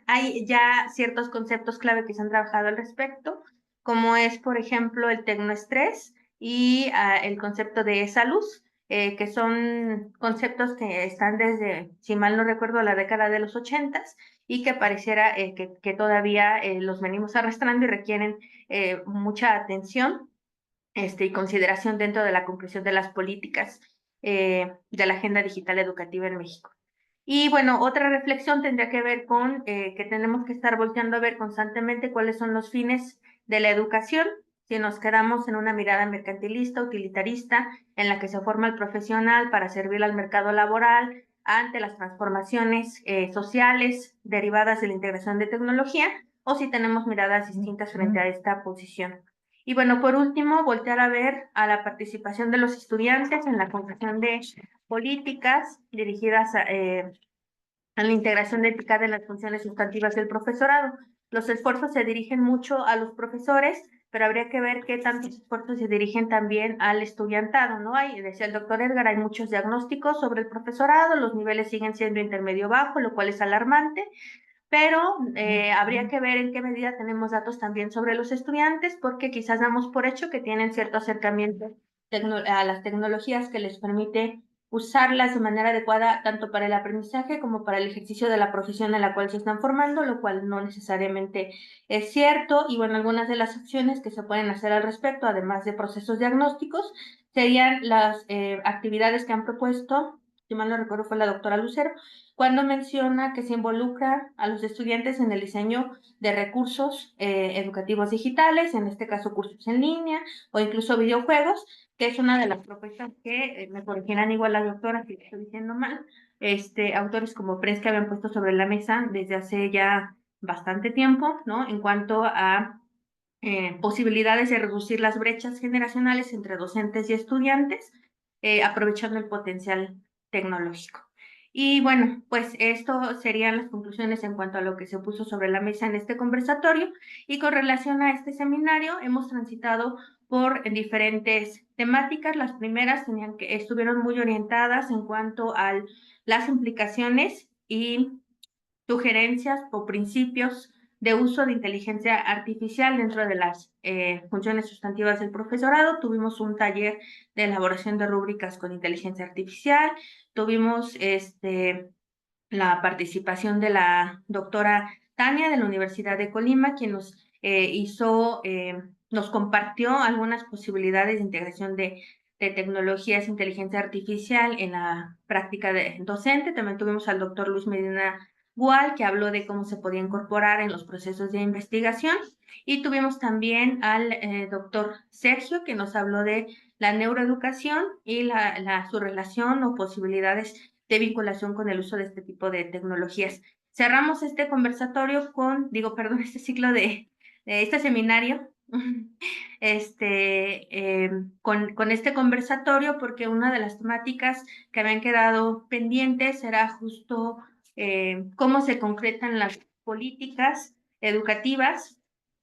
Hay ya ciertos conceptos clave que se han trabajado al respecto, como es, por ejemplo, el tecnoestrés y el concepto de esa luz, que son conceptos que están desde, si mal no recuerdo, la década de los 80s y que pareciera que todavía los venimos arrastrando y requieren mucha atención y consideración dentro de la conclusión de las políticas de la agenda digital educativa en México. Y bueno, otra reflexión tendría que ver con que tenemos que estar volteando a ver constantemente cuáles son los fines de la educación, si nos quedamos en una mirada mercantilista, utilitarista, en la que se forma el profesional para servir al mercado laboral ante las transformaciones sociales derivadas de la integración de tecnología, o si tenemos miradas distintas frente a esta posición. Y bueno, por último, voltear a ver a la participación de los estudiantes en la concreción de políticas dirigidas a la integración de eficaz de las funciones sustantivas del profesorado. Los esfuerzos se dirigen mucho a los profesores, pero habría que ver qué tantos esfuerzos se dirigen también al estudiantado, ¿no? Decía el doctor Edgar, hay muchos diagnósticos sobre el profesorado, los niveles siguen siendo intermedio bajo, lo cual es alarmante, pero habría que ver en qué medida tenemos datos también sobre los estudiantes, porque quizás damos por hecho que tienen cierto acercamiento a las tecnologías que les permite usarlas de manera adecuada tanto para el aprendizaje como para el ejercicio de la profesión en la cual se están formando, lo cual no necesariamente es cierto. Y bueno, algunas de las acciones que se pueden hacer al respecto, además de procesos diagnósticos, serían las actividades que han propuesto, si mal no recuerdo fue la doctora Lucero, cuando menciona que se involucra a los estudiantes en el diseño de recursos educativos digitales, en este caso cursos en línea o incluso videojuegos, que es una de las propuestas que me corregirán igual la doctora si estoy diciendo mal, autores como Press que habían puesto sobre la mesa desde hace ya bastante tiempo, ¿no? En cuanto a posibilidades de reducir las brechas generacionales entre docentes y estudiantes, aprovechando el potencial tecnológico. Y bueno, pues esto serían las conclusiones en cuanto a lo que se puso sobre la mesa en este conversatorio. Y con relación a este seminario, hemos transitado por diferentes temáticas. Las primeras estuvieron muy orientadas en cuanto a las implicaciones y sugerencias o principios de uso de inteligencia artificial dentro de las funciones sustantivas del profesorado. Tuvimos un taller de elaboración de rúbricas con inteligencia artificial. Tuvimos la participación de la doctora Tania de la Universidad de Colima, quien nos compartió algunas posibilidades de integración de tecnologías de inteligencia artificial en la práctica docente. También tuvimos al doctor Luis Medina Gual, que habló de cómo se podía incorporar en los procesos de investigación. Y tuvimos también al doctor Sergio, que nos habló de la neuroeducación y su relación o posibilidades de vinculación con el uso de este tipo de tecnologías. Cerramos este conversatorio este ciclo este seminario, con este conversatorio, porque una de las temáticas que habían quedado pendientes era justo cómo se concretan las políticas educativas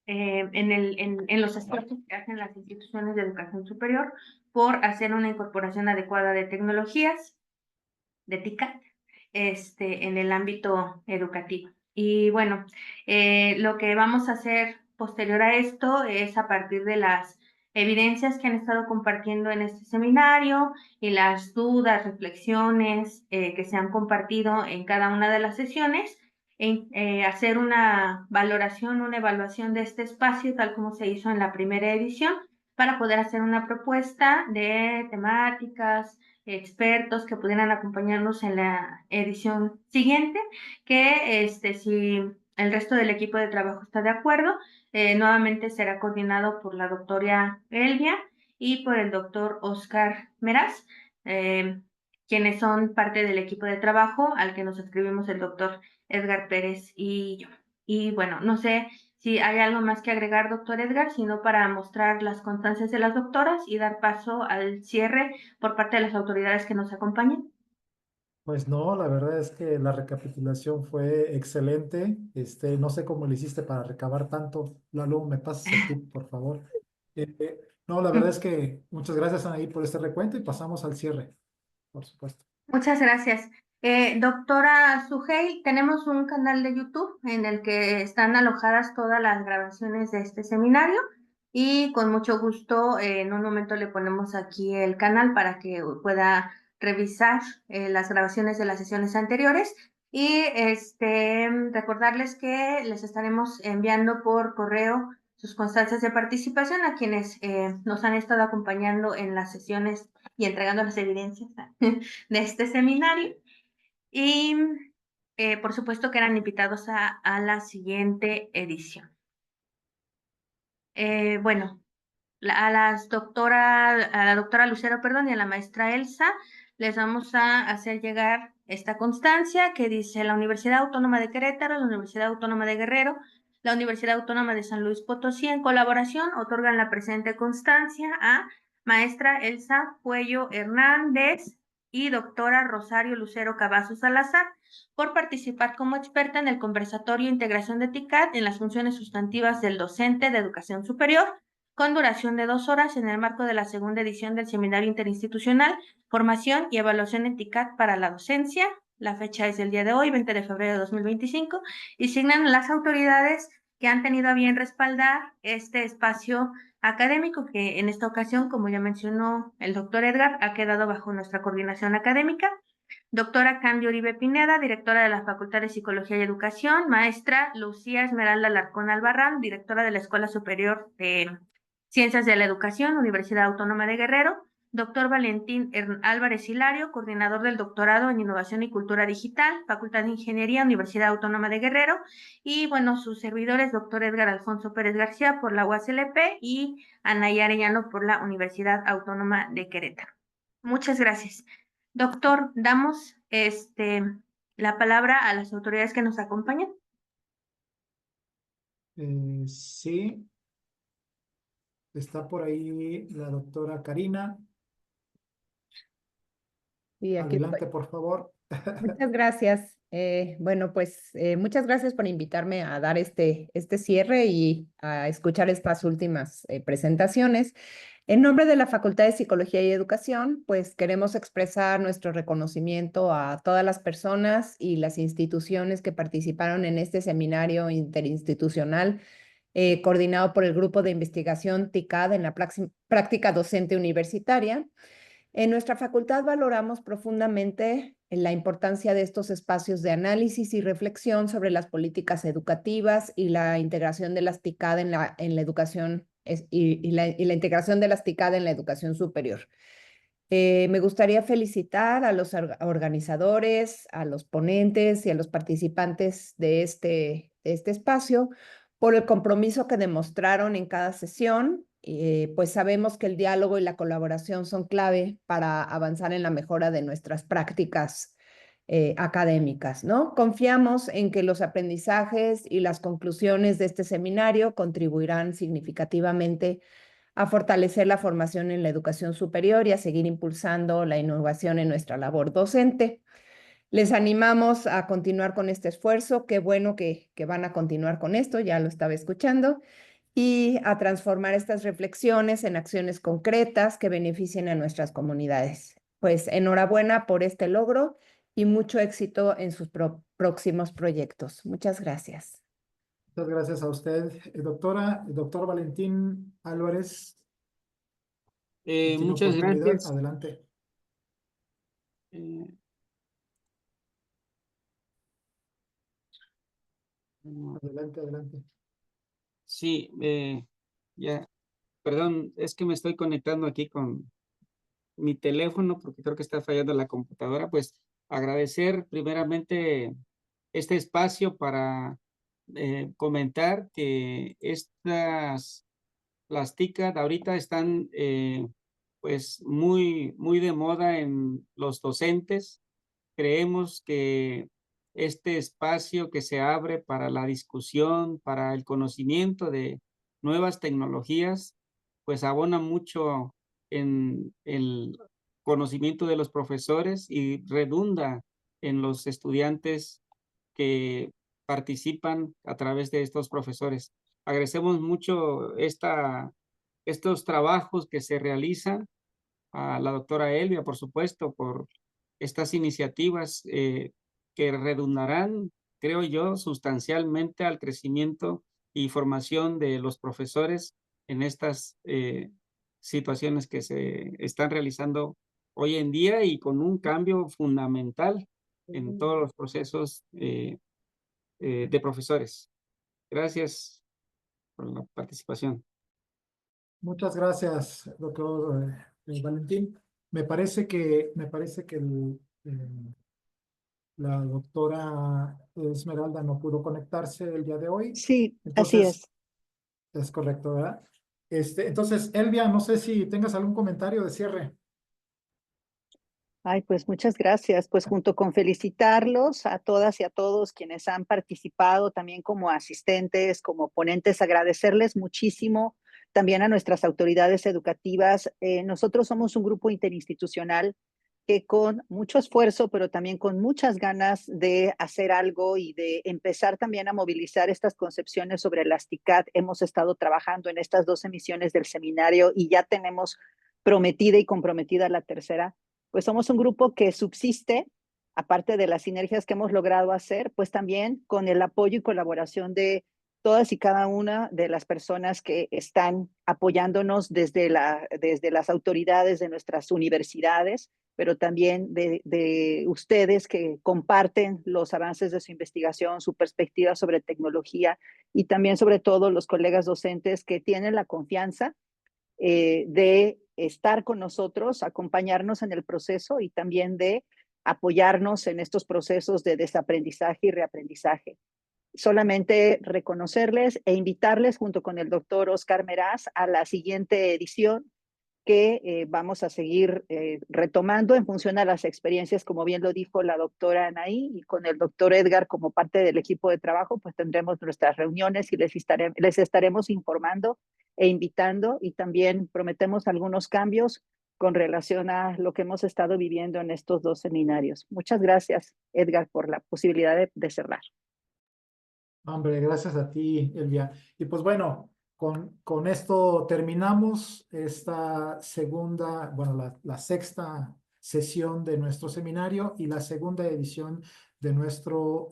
en los esfuerzos que hacen las instituciones de educación superior por hacer una incorporación adecuada de tecnologías, de TICAT, en el ámbito educativo. Y bueno, lo que vamos a hacer posterior a esto es a partir de las evidencias que han estado compartiendo en este seminario y las dudas, reflexiones que se han compartido en cada una de las sesiones, hacer una valoración, una evaluación de este espacio tal como se hizo en la primera edición para poder hacer una propuesta de temáticas, expertos que pudieran acompañarnos en la edición siguiente, que si el resto del equipo de trabajo está de acuerdo. Nuevamente será coordinado por la doctora Elvia y por el doctor Oscar Meraz, quienes son parte del equipo de trabajo al que nos escribimos el doctor Edgar Pérez y yo. Y bueno, no sé si hay algo más que agregar, doctor Edgar, sino para mostrar las constancias de las doctoras y dar paso al cierre por parte de las autoridades que nos acompañan. Pues no, la verdad es que la recapitulación fue excelente. No sé cómo le hiciste para recabar tanto. Lalo, me pasas el tip, por favor. No, la verdad es que muchas gracias, Anaí, por este recuento y pasamos al cierre, por supuesto. Muchas gracias. Doctora Suheil, tenemos un canal de YouTube en el que están alojadas todas las grabaciones de este seminario y con mucho gusto en un momento le ponemos aquí el canal para que pueda revisar las grabaciones de las sesiones anteriores y recordarles que les estaremos enviando por correo sus constancias de participación a quienes nos han estado acompañando en las sesiones y entregando las evidencias de este seminario. Y por supuesto que eran invitados a la siguiente edición. Bueno, a la doctora Lucero, perdón, y a la maestra Elsa, les vamos a hacer llegar esta constancia que dice: la Universidad Autónoma de Querétaro, la Universidad Autónoma de Guerrero, la Universidad Autónoma de San Luis Potosí, en colaboración, otorgan la presente constancia a maestra Elsa Puello Hernández y doctora Rosario Lucero Cavazos Salazar por participar como experta en el conversatorio Integración de TICAD en las funciones sustantivas del docente de educación superior, con duración de 2 horas en el marco de la segunda edición del Seminario Interinstitucional, Formación y Evaluación en TICAD para la Docencia. La fecha es el día de hoy, 20 de febrero de 2025, y signan las autoridades que han tenido a bien respaldar este espacio académico que en esta ocasión, como ya mencionó el doctor Edgar, ha quedado bajo nuestra coordinación académica. Doctora Candy Uribe Pineda, directora de la Facultad de Psicología y Educación. Maestra Lucía Esmeralda Alarcón Albarrán, directora de la Escuela Superior de Ciencias de la Educación, Universidad Autónoma de Guerrero. Doctor Valentín Álvarez Hilario, coordinador del doctorado en Innovación y Cultura Digital, Facultad de Ingeniería, Universidad Autónoma de Guerrero. Y bueno, sus servidores, doctor Edgar Alfonso Pérez García por la UASLP y Anaya Arellano por la Universidad Autónoma de Querétaro. Muchas gracias. Doctor, damos la palabra a las autoridades que nos acompañan. Sí, está por ahí la doctora Karina. Y aquí estoy. Adelante, por favor. Muchas gracias. Bueno, pues muchas gracias por invitarme a dar este cierre y a escuchar estas últimas presentaciones. En nombre de la Facultad de Psicología y Educación, pues queremos expresar nuestro reconocimiento a todas las personas y las instituciones que participaron en este seminario interinstitucional coordinado por el Grupo de Investigación TICAD en la práctica docente universitaria. En nuestra facultad valoramos profundamente la importancia de estos espacios de análisis y reflexión sobre las políticas educativas y la integración de las TICAD en la educación y la integración de las TICAD en la educación superior. Me gustaría felicitar a los organizadores, a los ponentes y a los participantes de este espacio por el compromiso que demostraron en cada sesión, pues sabemos que el diálogo y la colaboración son clave para avanzar en la mejora de nuestras prácticas académicas, ¿no? Confiamos en que los aprendizajes y las conclusiones de este seminario contribuirán significativamente a fortalecer la formación en la educación superior y a seguir impulsando la innovación en nuestra labor docente. Les animamos a continuar con este esfuerzo. Qué bueno que van a continuar con esto, ya lo estaba escuchando, y a transformar estas reflexiones en acciones concretas que beneficien a nuestras comunidades. Pues enhorabuena por este logro y mucho éxito en sus próximos proyectos. Muchas gracias. Muchas gracias a usted, doctor Valentín Álvarez. Tiene Muchas oportunidad. gracias. Adelante. Adelante, adelante. Sí, ya, perdón, es que me estoy conectando aquí con mi teléfono porque creo que está fallando la computadora. Pues agradecer primeramente este espacio para comentar que las TICAD ahorita están pues muy de moda en los docentes. Creemos que este espacio que se abre para la discusión, para el conocimiento de nuevas tecnologías, pues abona mucho en el conocimiento de los profesores y redunda en los estudiantes que participan a través de estos profesores. Agradecemos mucho estos trabajos que se realizan, a la doctora Elvia, por supuesto, por estas iniciativas que redundarán, creo yo, sustancialmente al crecimiento y formación de los profesores en estas situaciones que se están realizando hoy en día y con un cambio fundamental en todos los procesos de profesores. Gracias por la participación. Muchas gracias, doctor Valentín. Me parece que la doctora Esmeralda no pudo conectarse el día de hoy. Sí, así Entonces, es. es correcto, ¿verdad? Entonces, Elvia, no sé si tengas algún comentario de cierre. Ay, pues muchas gracias. Pues junto con felicitarlos a todas y a todos quienes han participado también como asistentes, como ponentes, agradecerles muchísimo también a nuestras autoridades educativas. Nosotros somos un grupo interinstitucional que con mucho esfuerzo, pero también con muchas ganas de hacer algo y de empezar también a movilizar estas concepciones sobre las TICAD, hemos estado trabajando en estas 2 emisiones del seminario y ya tenemos prometida y comprometida la tercera. Pues somos un grupo que subsiste, aparte de las sinergias que hemos logrado hacer, pues también con el apoyo y colaboración de todas y cada una de las personas que están apoyándonos desde las autoridades de nuestras universidades, pero también de ustedes que comparten los avances de su investigación, su perspectiva sobre tecnología y también sobre todo los colegas docentes que tienen la confianza de estar con nosotros, acompañarnos en el proceso y también de apoyarnos en estos procesos de desaprendizaje y reaprendizaje. Solamente reconocerles e invitarles junto con el doctor Oscar Meraz a la siguiente edición que vamos a seguir retomando en función a las experiencias, como bien lo dijo la doctora Anaí, y con el doctor Edgar como parte del equipo de trabajo, pues tendremos nuestras reuniones y les estaremos informando e invitando, y también prometemos algunos cambios con relación a lo que hemos estado viviendo en estos 2 seminarios. Muchas gracias, Edgar, por la posibilidad de cerrar. Hombre, gracias a ti, Elvia. Y pues bueno, con esto terminamos esta segunda, bueno, la sexta sesión de nuestro seminario y la segunda edición de nuestro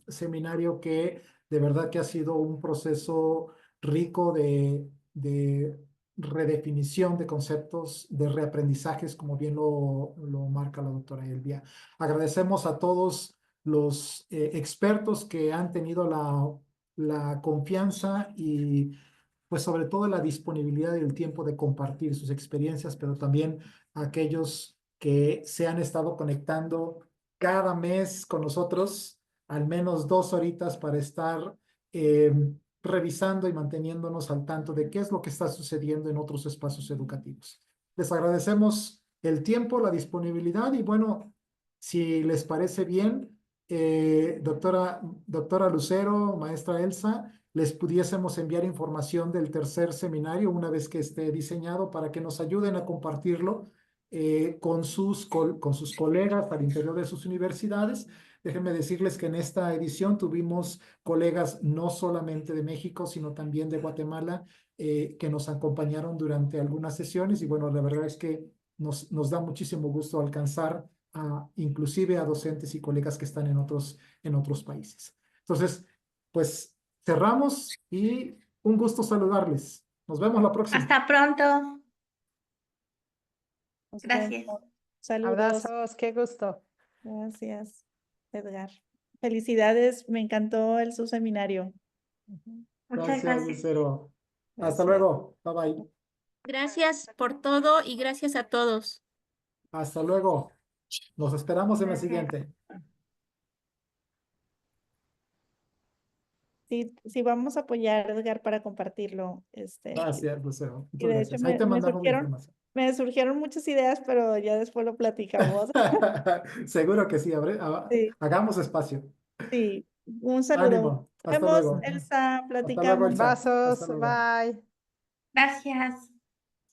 seminario, que de verdad que ha sido un proceso rico de redefinición de conceptos, de reaprendizajes, como bien lo marca la doctora Elvia. Agradecemos a todos los expertos que han tenido la confianza y pues sobre todo la disponibilidad y el tiempo de compartir sus experiencias, pero también a aquellos que se han estado conectando cada mes con nosotros, al menos 2 horitas para estar revisando y manteniéndonos al tanto de qué es lo que está sucediendo en otros espacios educativos. Les agradecemos el tiempo, la disponibilidad y bueno, si les parece bien, doctora Lucero, maestra Elsa, les pudiésemos enviar información del tercer seminario una vez que esté diseñado para que nos ayuden a compartirlo con sus colegas al interior de sus universidades. Déjenme decirles que en esta edición tuvimos colegas no solamente de México, sino también de Guatemala, que nos acompañaron durante algunas sesiones y bueno, la verdad es que nos da muchísimo gusto alcanzar inclusive a docentes y colegas que están en otros países. Entonces, pues cerramos y un gusto saludarles. Nos vemos la próxima. Hasta pronto. Nos Gracias. vemos. Saludos. Abrazos, qué gusto. Gracias, Edgar. Felicidades, me encantó su seminario. Muchas Gracias, gracias. Lucero. Hasta Gracias. luego. Bye bye. Gracias por todo y gracias a todos. Hasta luego. Nos esperamos en la Gracias. siguiente. sí vamos a apoyar a Edgar para compartirlo. Gracias, Lucero. Y Muchas de hecho gracias. Ahí te mandamos la información. me surgieron muchas ideas, pero ya después lo platicamos. Seguro que sí. Sí, Hagamos espacio. sí. Un saludo. Ánimo. Nos Hasta vemos, luego. Elsa, Hasta luego, platicamos. Elsa. Hasta Vasos, luego. bye. Gracias.